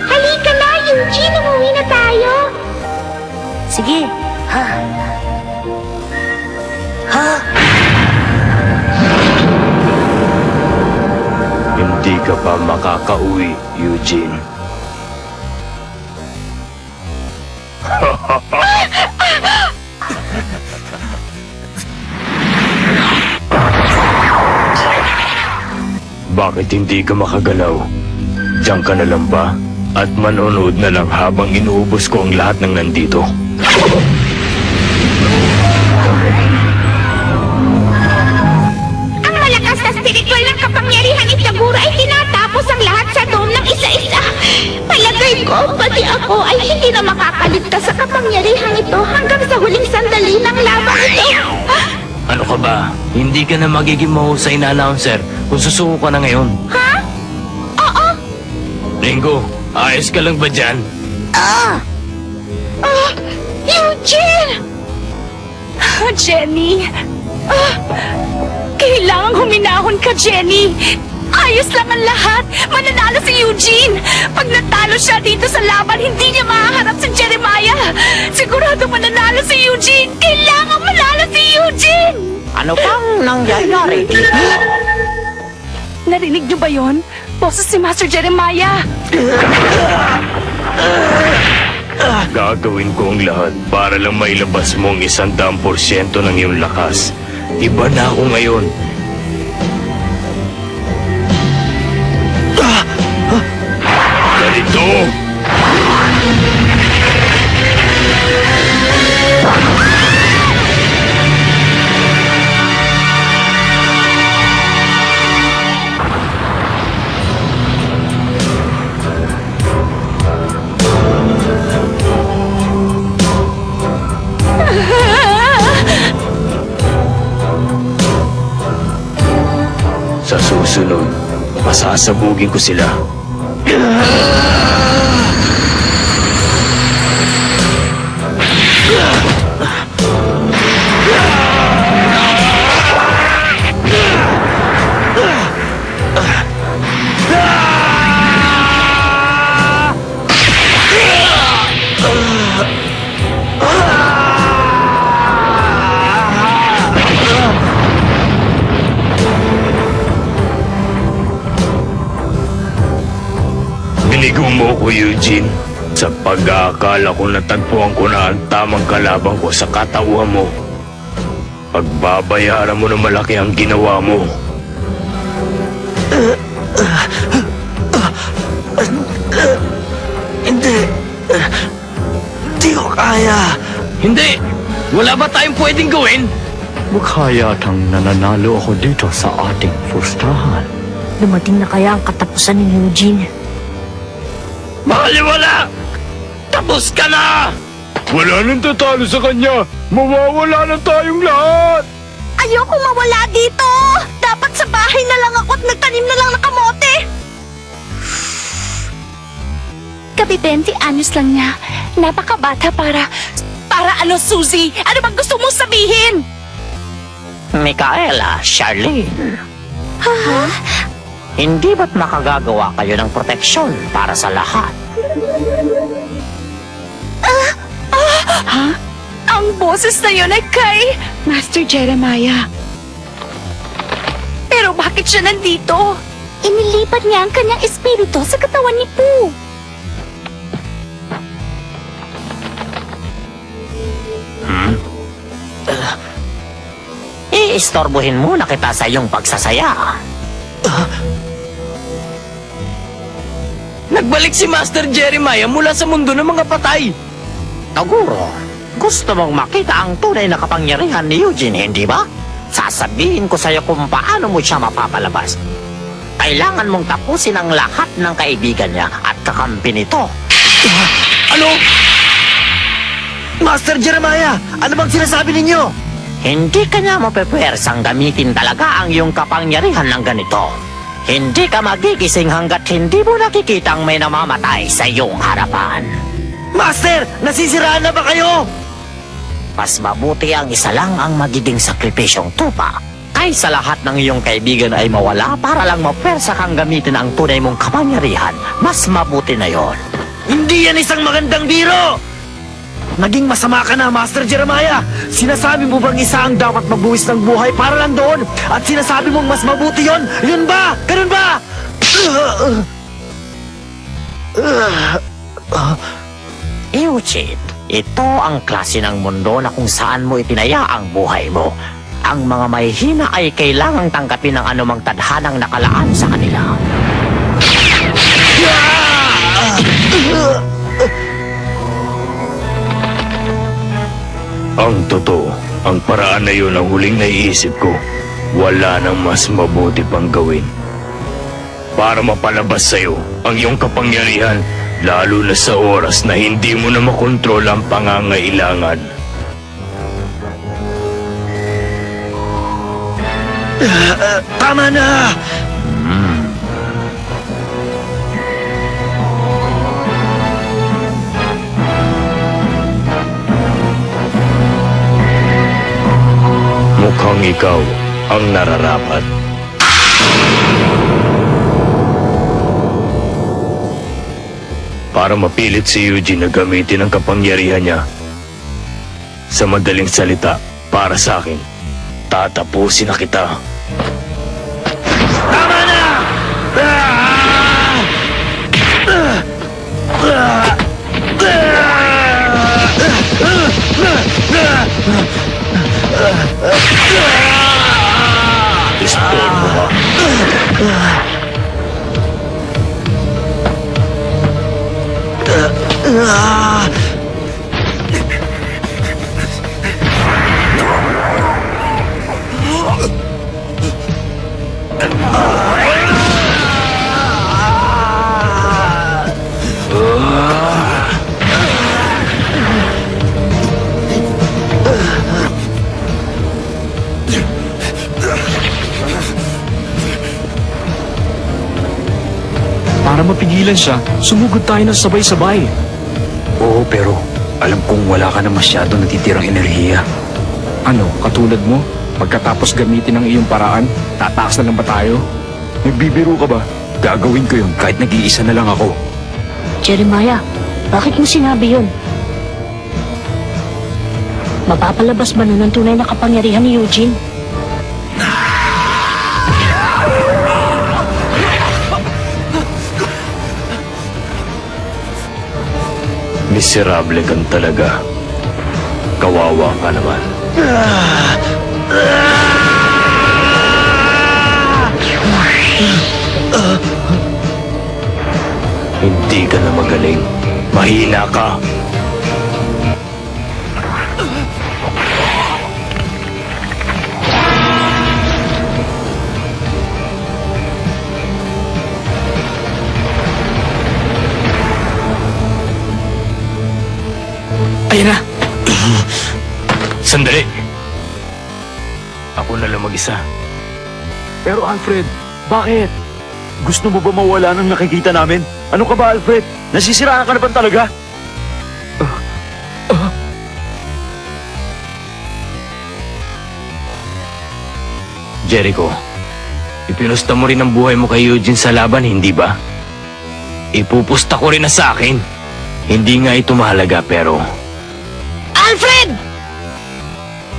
Halika na, Eugene! Umuwi na tayo! Sige, ha? Ha? Hindi ka pa makakauwi, Eugene. Bakit hindi ka makagalaw? Diyan ka na lang ba? At manonood na lang habang inuubos ko ang lahat ng nandito. Ang malakas na spiritual ng kapangyarihan ni Tagura ay tinatapos ang lahat sa dome ng isa-isa. Palagay ko, pati ako ay hindi na makakaligtas sa kapangyarihan ito hanggang sa huling sandali ng laban ito. Ano ka ba? Hindi ka na magiging mahusay na announcer kung susuko ka na ngayon. Ha? Oo. Ringo, ayos ka lang ba dyan? Eugene! Jenny! Kailangang huminahon ka, Jenny! Ayos lang ang lahat! Mananalo si Eugene! Pag natalo siya dito sa laban, hindi niya mahaharap si Jeremiah! Sigurado mananalo si Eugene! Kailangan manalo si Eugene! Ano pang nangyayari dito? Narinig niyo ba yon? Boses si Master Jeremiah! Gagawin ko ang lahat para lang mailabas mo ang 100% ng iyong lakas. Iba na ako ngayon. Ganito! Sa susunod, masasabugin ko sila. Binigo mo ko, Eugene. Sa pag-aakala ko natagpuan ko na ang tamang kalabang ko sa katauhan mo. Pagbabayaran mo ng malaki ang ginawa mo. Hindi. Hindi ko kaya. Hindi! Wala ba tayong pwedeng gawin? Mukha yatang nananalo ako dito sa ating pustahan. Dumating na kaya ang katapusan ni Eugene? Mahaliwala! Tapos ka na! Wala nang tatalo sa kanya. Mawawala na tayong lahat. Ayoko mawala dito! Dapat sa bahay na lang ako at nagtanim na lang ng kamote! Gabi 20 anyos lang niya. Napakabata para... Para ano, Suzy? Ano bang gusto mong sabihin? Micaela, Charlene. Hindi ba't makagagawa kayo ng proteksyon para sa lahat? Ha? Ang boses na yun ay kay... Master Jeremiah. Pero bakit siya nandito? Inilipat niya ang kanyang espiritu sa katawan ni Pooh. Iistorbohin muna kita sa iyong pagsasaya. Nagbalik si Master Jeremiah mula sa mundo ng mga patay. Taguro, gusto mong makita ang tunay na kapangyarihan ni Eugene, hindi ba? Sasabihin ko sa iyo kung paano mo siya mapapalabas. Kailangan mong tapusin ang lahat ng kaibigan niya at kakampi nito. Ano? Master Jeremiah, ano bang sinasabi ninyo? Hindi ka niya mapepwersang gamitin talaga ang iyong kapangyarihan ng ganito. Hindi ka magigising hanggat hindi mo nakikita ang may namamatay sa iyong harapan. Master, nasisiraan na ba kayo? Mas mabuti ang isa lang ang magiging sakripisyong tupa kaysa lahat ng iyong kaibigan ay mawala para lang mapwersa kang gamitin ang tunay mong kapangyarihan. Mas mabuti na yon. Hindi yan isang magandang biro! Naging masama ka na, Master Jeremiah! Sinasabi mo bang isa ang dapat magbuwis ng buhay para lang doon? At sinasabi mong mas mabuti yon? Yun ba? Ganun ba? Eugene, ito ang klase ng mundo na kung saan mo itinaya ang buhay mo. Ang mga mahihina ay kailangang tanggapin ng anumang tadhanang nakalaan sa kanila. Ang totoo, ang paraan na yun ang huling naiisip ko. Wala nang mas mabuti pang gawin. Para mapalabas sa'yo ang iyong kapangyarihan, lalo na sa oras na hindi mo na makontrol ang pangangailangan. Tama na! Mukhang ikaw ang nararapat. Para mapilit si Eugene na gamitin ang kapangyarihan niya. Sa madaling salita, para sa akin, tatapusin na kita. Tama na! Istorbo ka. Para mapigilan siya, sumugod tayo ng sabay-sabay. Oo, pero alam kong wala ka na masyado natitirang enerhiya. Ano, katulad mo? Pagkatapos gamitin ang iyong paraan, tataas na lang ba tayo? Nagbibiro ka ba? Gagawin ko yun kahit nag-iisa na lang ako. Jeremiah, bakit mo sinabi yun? Mapapalabas ba nun ang tunay na kapangyarihan ni Eugene? Miserable kang talaga. Kawawa ka naman. Hindi ka na magaling. Mahina ka. Ayan na. Sandali. Ako na lang mag-isa. Pero Alfred, bakit? Gusto mo ba mawala nang nakikita namin? Ano ka ba, Alfred? Nasisiraan ka na ba talaga? Jericho, ipinusta mo rin ang buhay mo kay Eugene sa laban, hindi ba? Ipupusta ko rin na sa akin. Hindi nga ito mahalaga, pero... Alfred!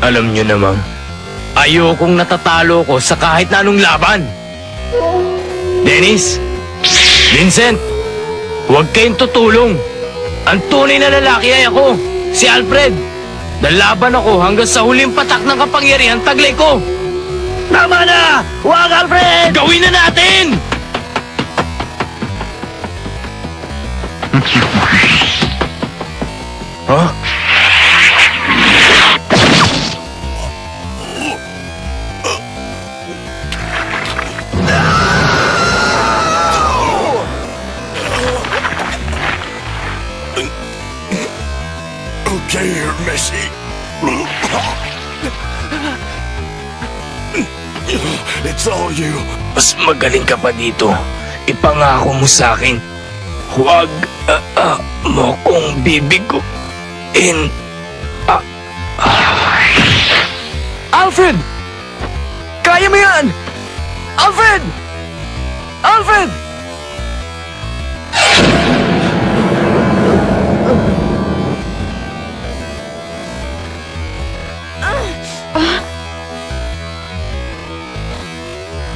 Alam nyo namang, ayokong natatalo ko sa kahit na anong laban. Dennis! Vincent! Huwag kayong tutulong. Ang tunay na lalaki ay ako, si Alfred. Lalaban ako hanggang sa huling patak ng kapangyarihan taglay ko. Tama na! Huwag, Alfred! Gawin na natin! Huh? Okay, here, Missy. It's all you. Mas magaling ka pa dito. Ipangako mo sa akin. Huwag mo kong bibiguin. Alfred! Kaya mo yan! Alfred! Alfred!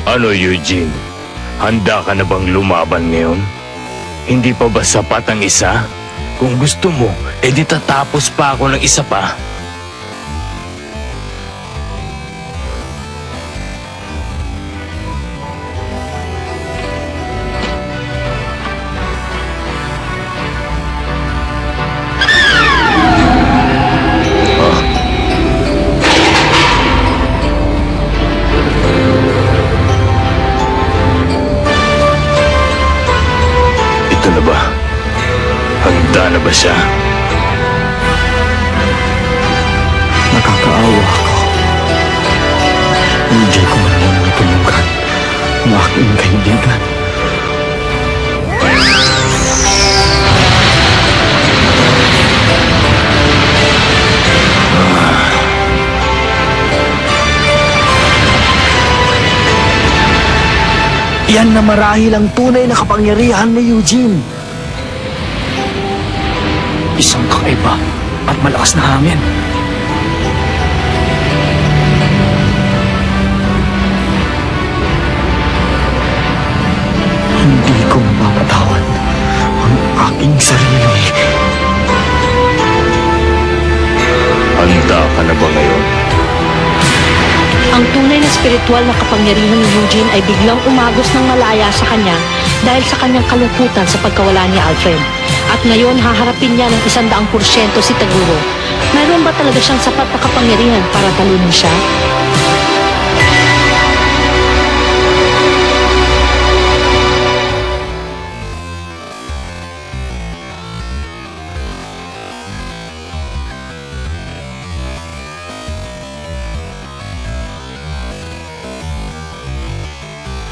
Ano, Eugene? Handa ka na bang lumaban ngayon? Hindi pa ba sapat ang isa? Kung gusto mo, edi tatapos pa ako ng isa pa. Handa na ba siya? Nakakaawa ako. Hindi ko man lang natulungan ang aking kaibigan. Yan na marahil ang tunay na kapangyarihan ni Eugene. Isang kakaiba at malakas na hangin. Hindi ko mapapatawad ang aking sarili. Handa ka na ba ngayon? Ang tunay na spiritual na kapangyarihan ni Eugene ay biglang umagos ng malaya sa kanya dahil sa kanyang kalungkutan sa pagkawala ni Alfred. At ngayon, haharapin niya ng 100% si Taguro. Mayroon ba talaga siyang sapat na kapangyarihan para talunin siya?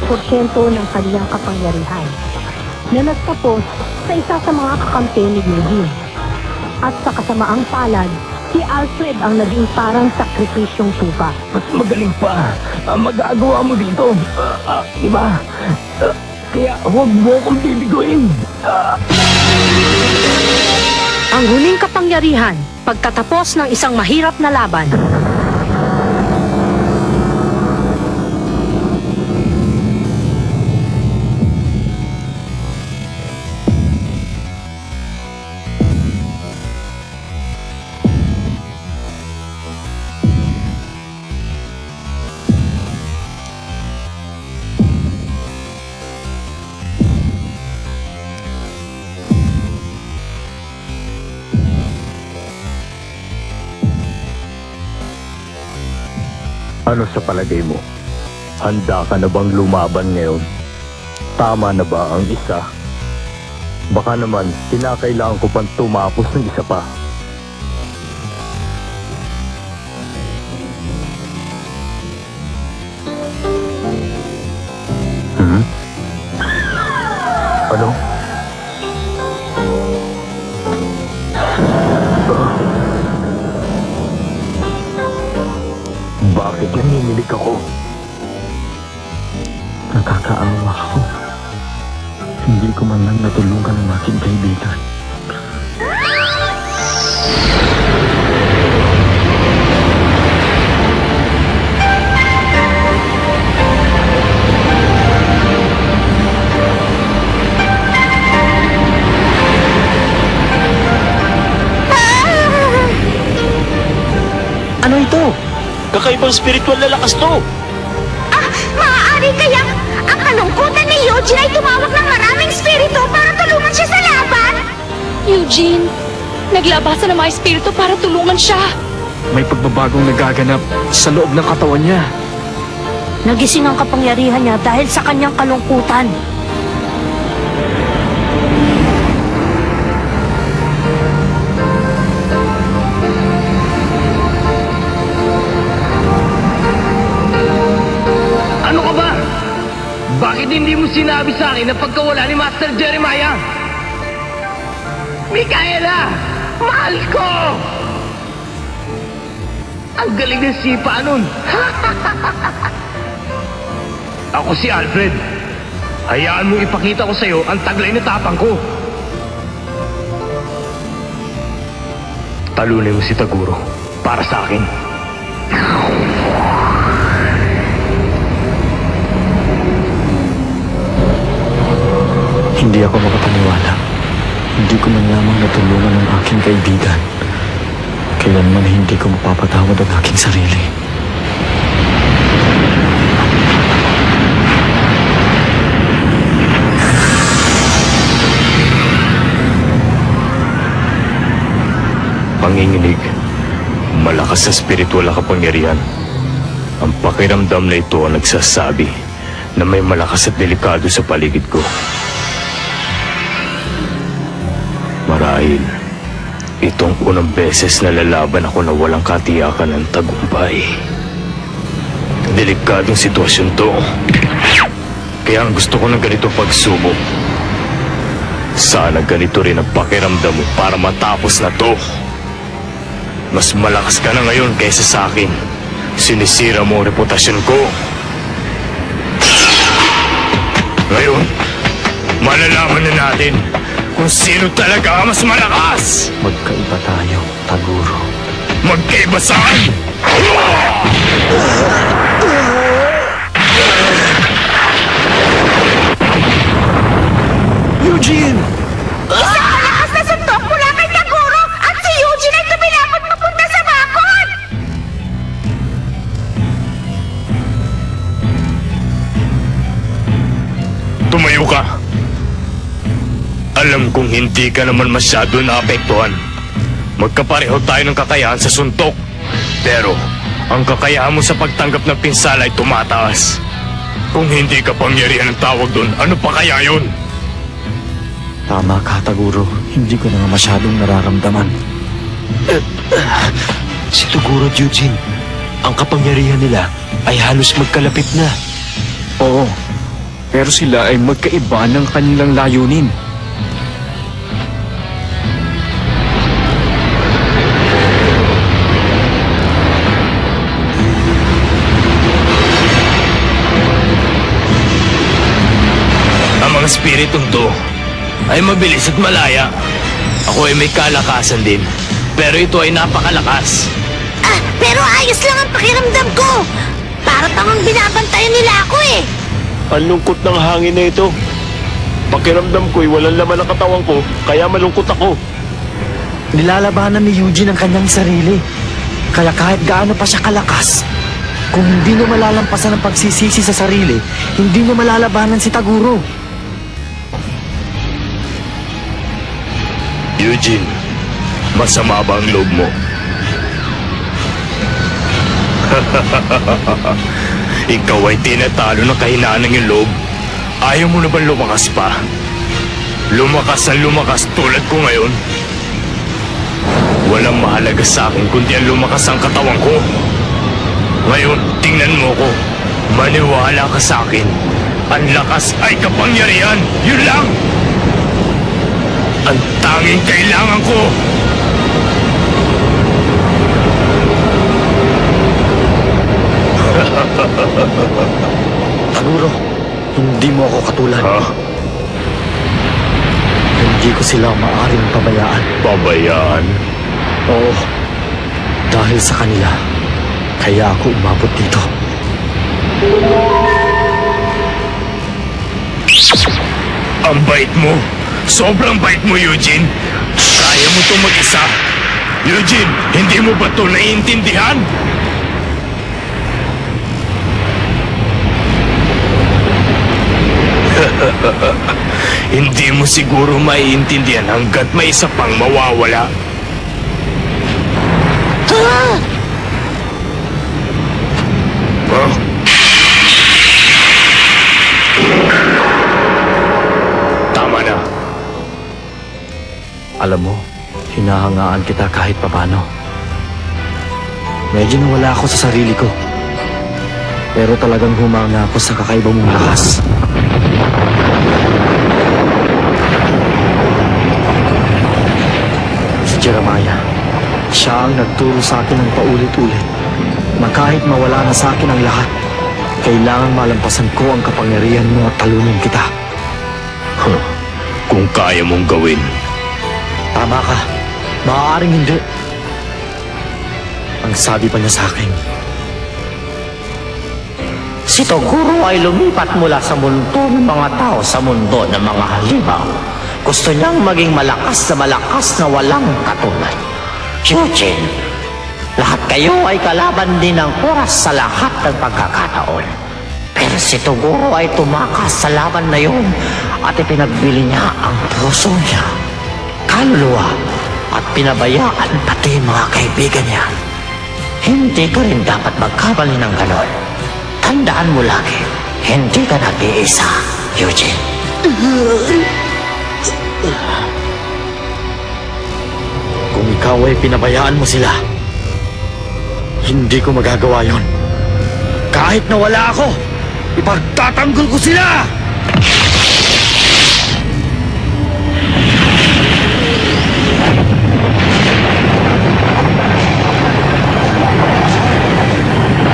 Porsyento ng kanyang kapangyarihan na nagtapos sa isa sa mga kakampi ni Eugene. At sa kasamaang palad, si Alfred ang naging parang sakripisyong tupa. Mas magaling pa ang magagawa mo dito. Diba? Kaya huwag mo akong bibiguin. Ang huling kapangyarihan, pagkatapos ng isang mahirap na laban. Ano sa palagay mo? Handa ka na bang lumaban ngayon? Tama na ba ang isa? Baka naman, kinakailangan ko pang tumapos ng isa pa. Ano? Bakit nanginginig ako? Nakakaawa ako. Hindi ko man lang natulungan ang aking kaibigan. Ano ito? Kakaibang spiritual na lakas to! Maaari kayang ang kalungkutan ni Eugene ay tumawag ng maraming spirito para tulungan siya sa laban? Eugene, naglabasan ng mga espiritu para tulungan siya. May pagbabagong nagaganap sa loob ng katawan niya. Nagising ang kapangyarihan niya dahil sa kanyang kalungkutan. Ano ka ba? Bakit hindi mo sinabi sa akin na pagkawala ni Master Jeremiah? Micaela! Mahal ko! Ang galing ng sipa nun! Ako si Alfred. Hayaan mo ipakita ko sa'yo ang taglay na tapang ko. Talunin mo si Taguro para sa akin. Hindi ako makapaniwala. Hindi ko man lamang natulungan ang aking kaibigan. Kailanman hindi ko mapapatawad ang aking sarili. Panginginig, malakas sa spiritual na kapangyarihan. Ang pakiramdam na ito ang nagsasabi na may malakas at delikado sa paligid ko. Marahil, itong unang beses na lalaban ako na walang katiyakan ng tagumpay. Delikadong sitwasyon to. Kaya ang gusto ko ng ganito pagsubok. Sana ganito rin ang pakiramdam mo para matapos na to. Mas malakas ka na ngayon kaysa sa akin. Sinisira mo ang reputasyon ko. Ngayon, malalaman na natin kung sino talaga ang mas malakas! Magkaiba tayo, Taguro. Magkaiba saan? Eugene! Isang malakas na suntok mula kay Taguro at si Eugene ay tumilapot papunta sa bakod! Tumayo ka. Alam kong hindi ka naman masyado naapektuhan. Magkapareho tayo ng kakayahan sa suntok. Pero, ang kakayahan mo sa pagtanggap ng pinsala ay tumataas. Kung hindi ka pangyarihan ang tawag doon, ano pa kaya yun? Tama ka, Taguro. Hindi ko na nga masyadong nararamdaman. Si Taguro at Eugene, ang kapangyarihan nila ay halos magkalapit na. Oo, pero sila ay magkaiba ng kanilang layunin. Ang mga spiritong to ay mabilis at malaya. Ako ay may kalakasan din, pero ito ay napakalakas. Pero ayos lang ang pakiramdam ko. Para pang binabantayan nila ako eh. Ang lungkot ng hangin na ito. Pakiramdam ko'y walang laman ang katawan ko, kaya malungkot ako. Nilalabanan ni Eugene ang kanyang sarili. Kaya kahit gaano pa siya kalakas, kung hindi niya malalampasan ang pagsisisi sa sarili, hindi niya malalabanan si Taguro. Eugene, masama ba ang loob mo? Ikaw ay tinatalo ng kahinaan ng iyong loob. Ayaw mo na ba lumakas pa? Lumakas ang lumakas tulad ko ngayon. Walang mahalaga sa akin kundi ang lumakas ang katawan ko. Ngayon, tingnan mo ko. Maniwala ka sa akin. Ang lakas ay kapangyarihan. Yun lang! tanging kailangan ko. Taguro, hindi mo ako katulad. Hindi ko sila maaaring pabayaan. Pabayaan? Oo. Dahil sa kanila, kaya ako umabot dito. Ang bait mo. Sobrang bait mo, Eugene. Kaya mo itong mag-isa. Eugene, hindi mo ba ito naiintindihan? Hindi mo siguro maiintindihan hanggat may isa pang mawawala. Tama na. Alam mo, hinahangaan kita kahit papano. Medyo nawala ako sa sarili ko. Pero talagang humanga ako sa kakaiba mong lakas. Si Jeremiah, siya ang nagturo sa akin ng paulit-ulit na kahit mawala na sa akin ang lahat, kailangan malampasan ko ang kapangyarihan mo at talunin kita. Kung kaya mong gawin. Tama ka. Maaaring hindi. Ang sabi pa niya sa akin, Si Toguro ay lumipat mula sa mundo ng mga tao sa mundo ng mga halimaw. Gusto niyang maging malakas na walang katulad. Eugene, lahat kayo ay kalaban din ng oras sa lahat ng pagkakataon. Pero si Toguro ay tumakas sa laban na yun at ipinagbili niya ang puso niya, kaluluwa at pinabayaan pati mga kaibigan niya. Hindi ka rin dapat magkamali ng ganon. Tandaan mo lagi, hindi ka nag-iisa, Eugene. kung ikaw ay pinabayaan mo sila, hindi ko magagawa yon. Kahit na wala ako, ipagtatanggol ko sila!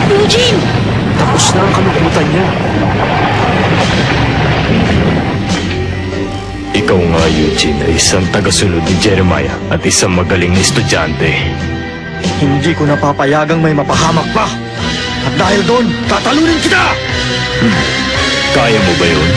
Eugene! Tapos na ang kalungkutan niya. Ikaw nga, Eugene, ay isang tagasunod ni Jeremiah at isang magaling na estudyante. Hindi ko napapayagang may mapahamak pa. At dahil doon, tatalunin kita! Kaya mo ba yun?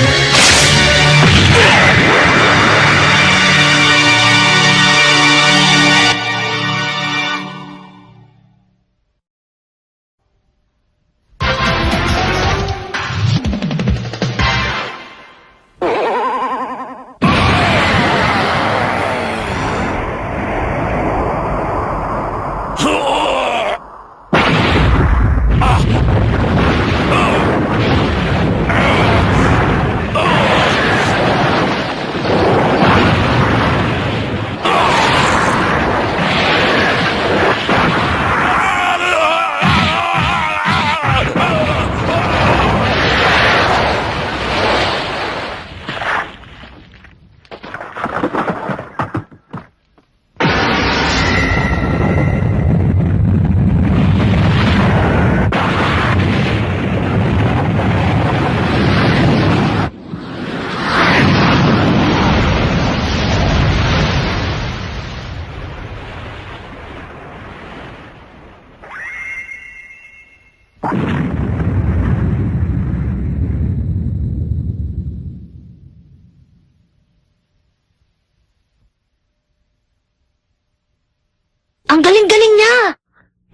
Ang galing-galing niya!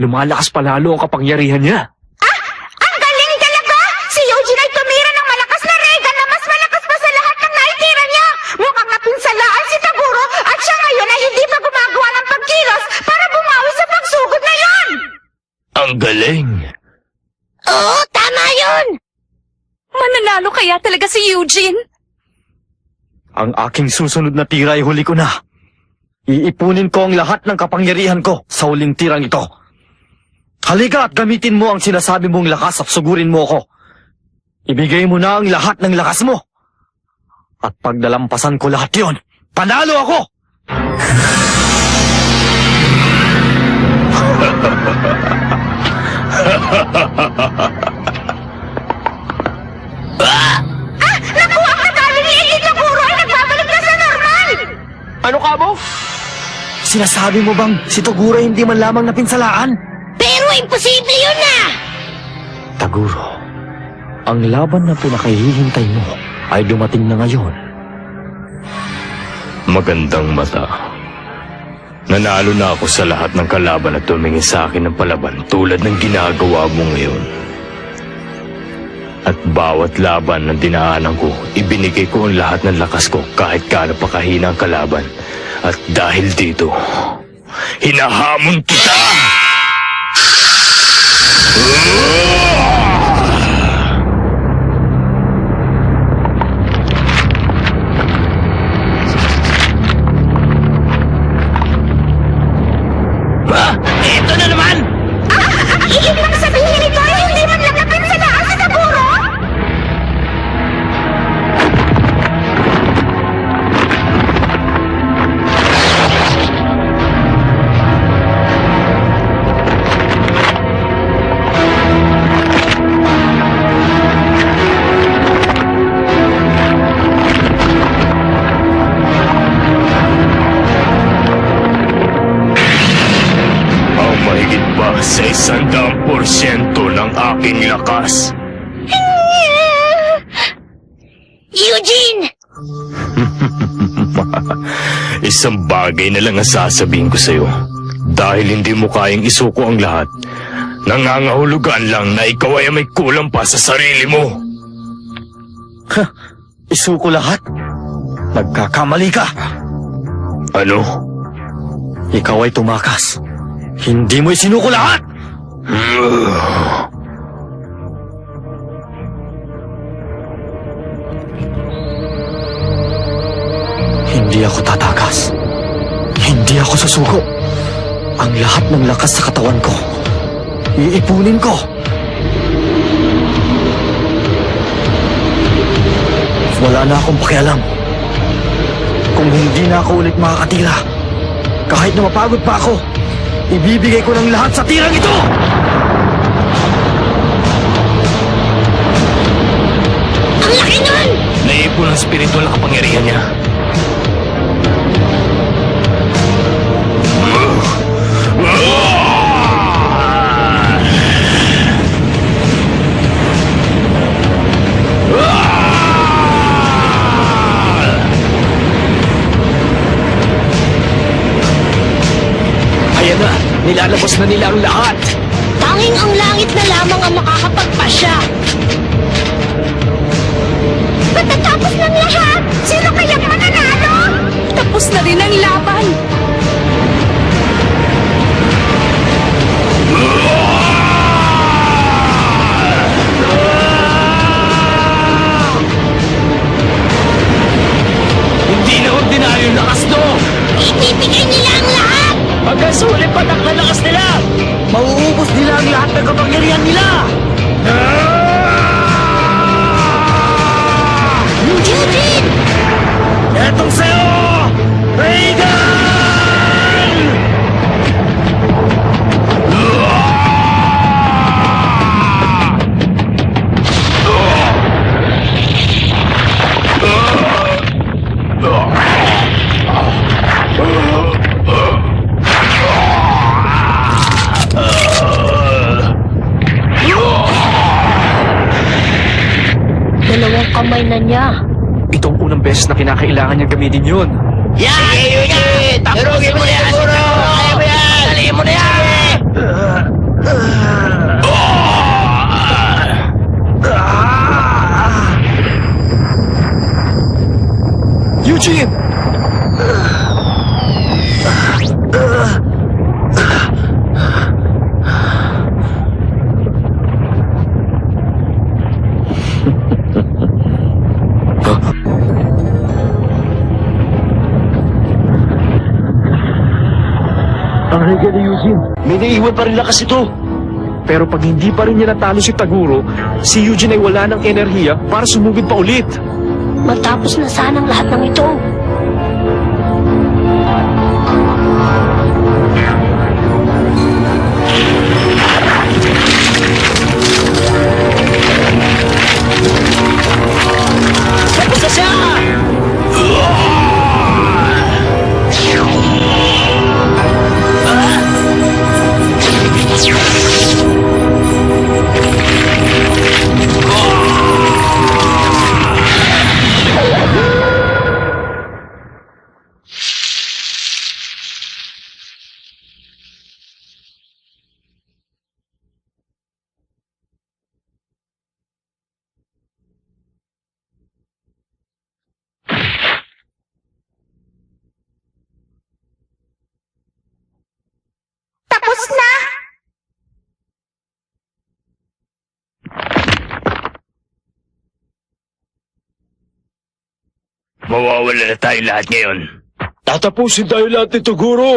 Lumalakas palalo ang kapangyarihan niya. Ang galing talaga! Si Eugene ay tumira ng malakas na Regan na mas malakas pa sa lahat ng naitira niya! Mukhang napinsalaan si Taguro at siya ngayon ay hindi pa gumagawa ng pagkilos para bumawi sa pagsugod na yon! Ang galing! Oo, tama yun! Mananalo kaya talaga si Eugene? Ang aking susunod na tira ay huli ko na. Iipunin ko ang lahat ng kapangyarihan ko sa huling tirang ito. Halika at gamitin mo ang sinasabi mong lakas at sugurin mo ako. Ibigay mo na ang lahat ng lakas mo. At pag nalampasan ko lahat yon, panalo ako! Nakuha ka tali ni Iggy Taguro ay nagbabalik na sa normal! Ano ka mo? Sinasabi mo bang si Taguro hindi man lamang napinsalaan? Pero imposible yun na! Taguro, ang laban na pinakahihintay mo ay dumating na ngayon. Magandang mata. Nanalo na ako sa lahat ng kalaban at tumingin sa akin ng palaban tulad ng ginagawa mo ngayon. At bawat laban na dinaanan ko, ibinigay ko ang lahat ng lakas ko kahit gaano pa kahina ang kalaban. At dahil dito, hinahamon kita! Ito na naman! Ibig bang sabihin ito ay hindi man lang napinsalaan si Taguro? Ang mahigit pa sa 100% ng aking lakas. Eugene! Isang bagay na lang ang sasabihin ko sa'yo. Dahil hindi mo kayang isuko ang lahat, nangangahulugan lang na ikaw ay may kulang pa sa sarili mo. Isuko lahat? Nagkakamali ka. Ano? Ikaw ay tumakas. Hindi mo isinuko lahat! Hindi ako tatakas. Hindi ako susuko. Ang lahat ng lakas sa katawan ko, iipunin ko. Wala na akong pakialam. Kung hindi na ako ulit makakatira, kahit na mapagod pa ako, ibibigay ko ng lahat sa tirang ito! Ang laki nun! Naipon ang spiritual na kapangyarihan niya. Ayan na, nilalabas na nila ang lahat. Tanging ang langit na lamang ang makakapagpasya. Pagkatapos ng lahat, sino kayang mananalo? Tapos na rin ang laban. Hindi na ordinaryo yung lakas no! Ibibigay nila ang lahat! Hanggang sa huli patak na lakas nila! Mauubos nila ang lahat ng kapangyarihan nila! Eugene! Etong sa'yo! Reagan! Dalawang kamay na niya. Itong unang beses na kinakailangan niya gamitin yun. Yan! Eugene! Durugin mo na yan! Kaya mo yan! Daliin mo na yan! Eugene! Ang higa ni Eugene, may naiwan pa rin lakas ito. Pero pag hindi pa rin niya natalo si Taguro, si Eugene ay wala ng enerhiya para sumugod pa ulit. Matapos na sanang lahat ng ito. Mawawala na tayo lahat ngayon. Tatapusin tayo lahat nito, Guro!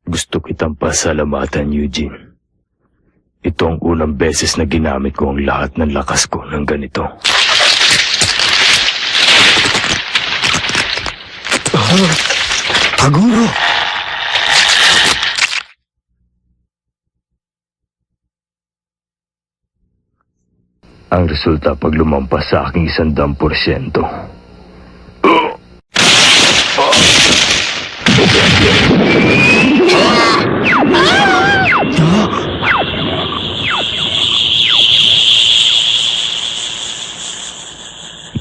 Gusto kitang pasalamatan, Eugene. Ito ang unang beses na ginamit ko ang lahat ng lakas ko ng ganito. Taguro! Ang resulta pag lumampas sa aking 100%.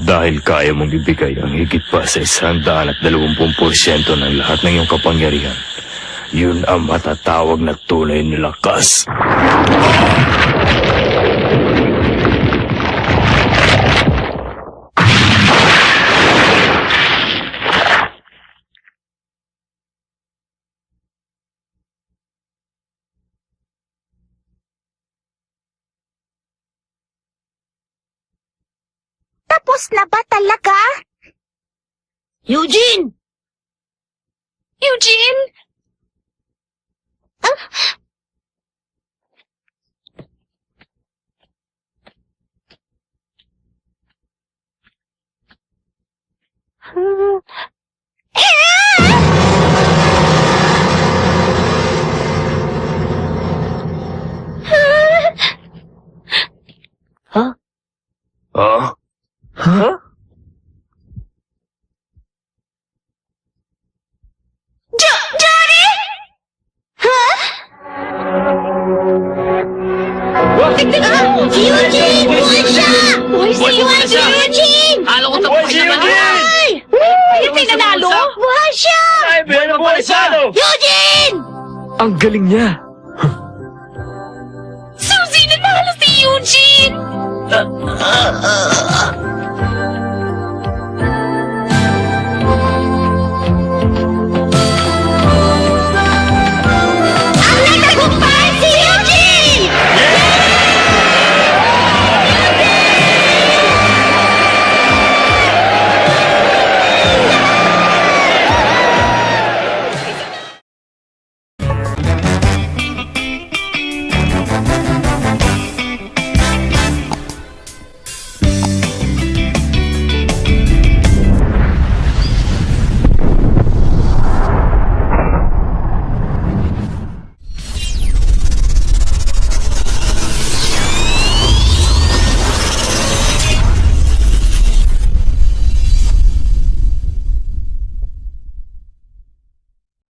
Dahil kaya mong ibigay ang higit pa sa 120% ng lahat ng iyong kapangyarihan, yun ang matatawag na tunay na lakas. Tapos na ba talaga? Eugene! Eugene! Huh? Huh? Johnny? Huh? Eugene! Buhay siya! Buhay si Eugene! Eugene! Ano ko tapos si Eugene? Ayun tayo nanalo! Buhay siya! Ay, buhay siya! Eugene! Ang galing niya! Suzy, nanalo si Eugene!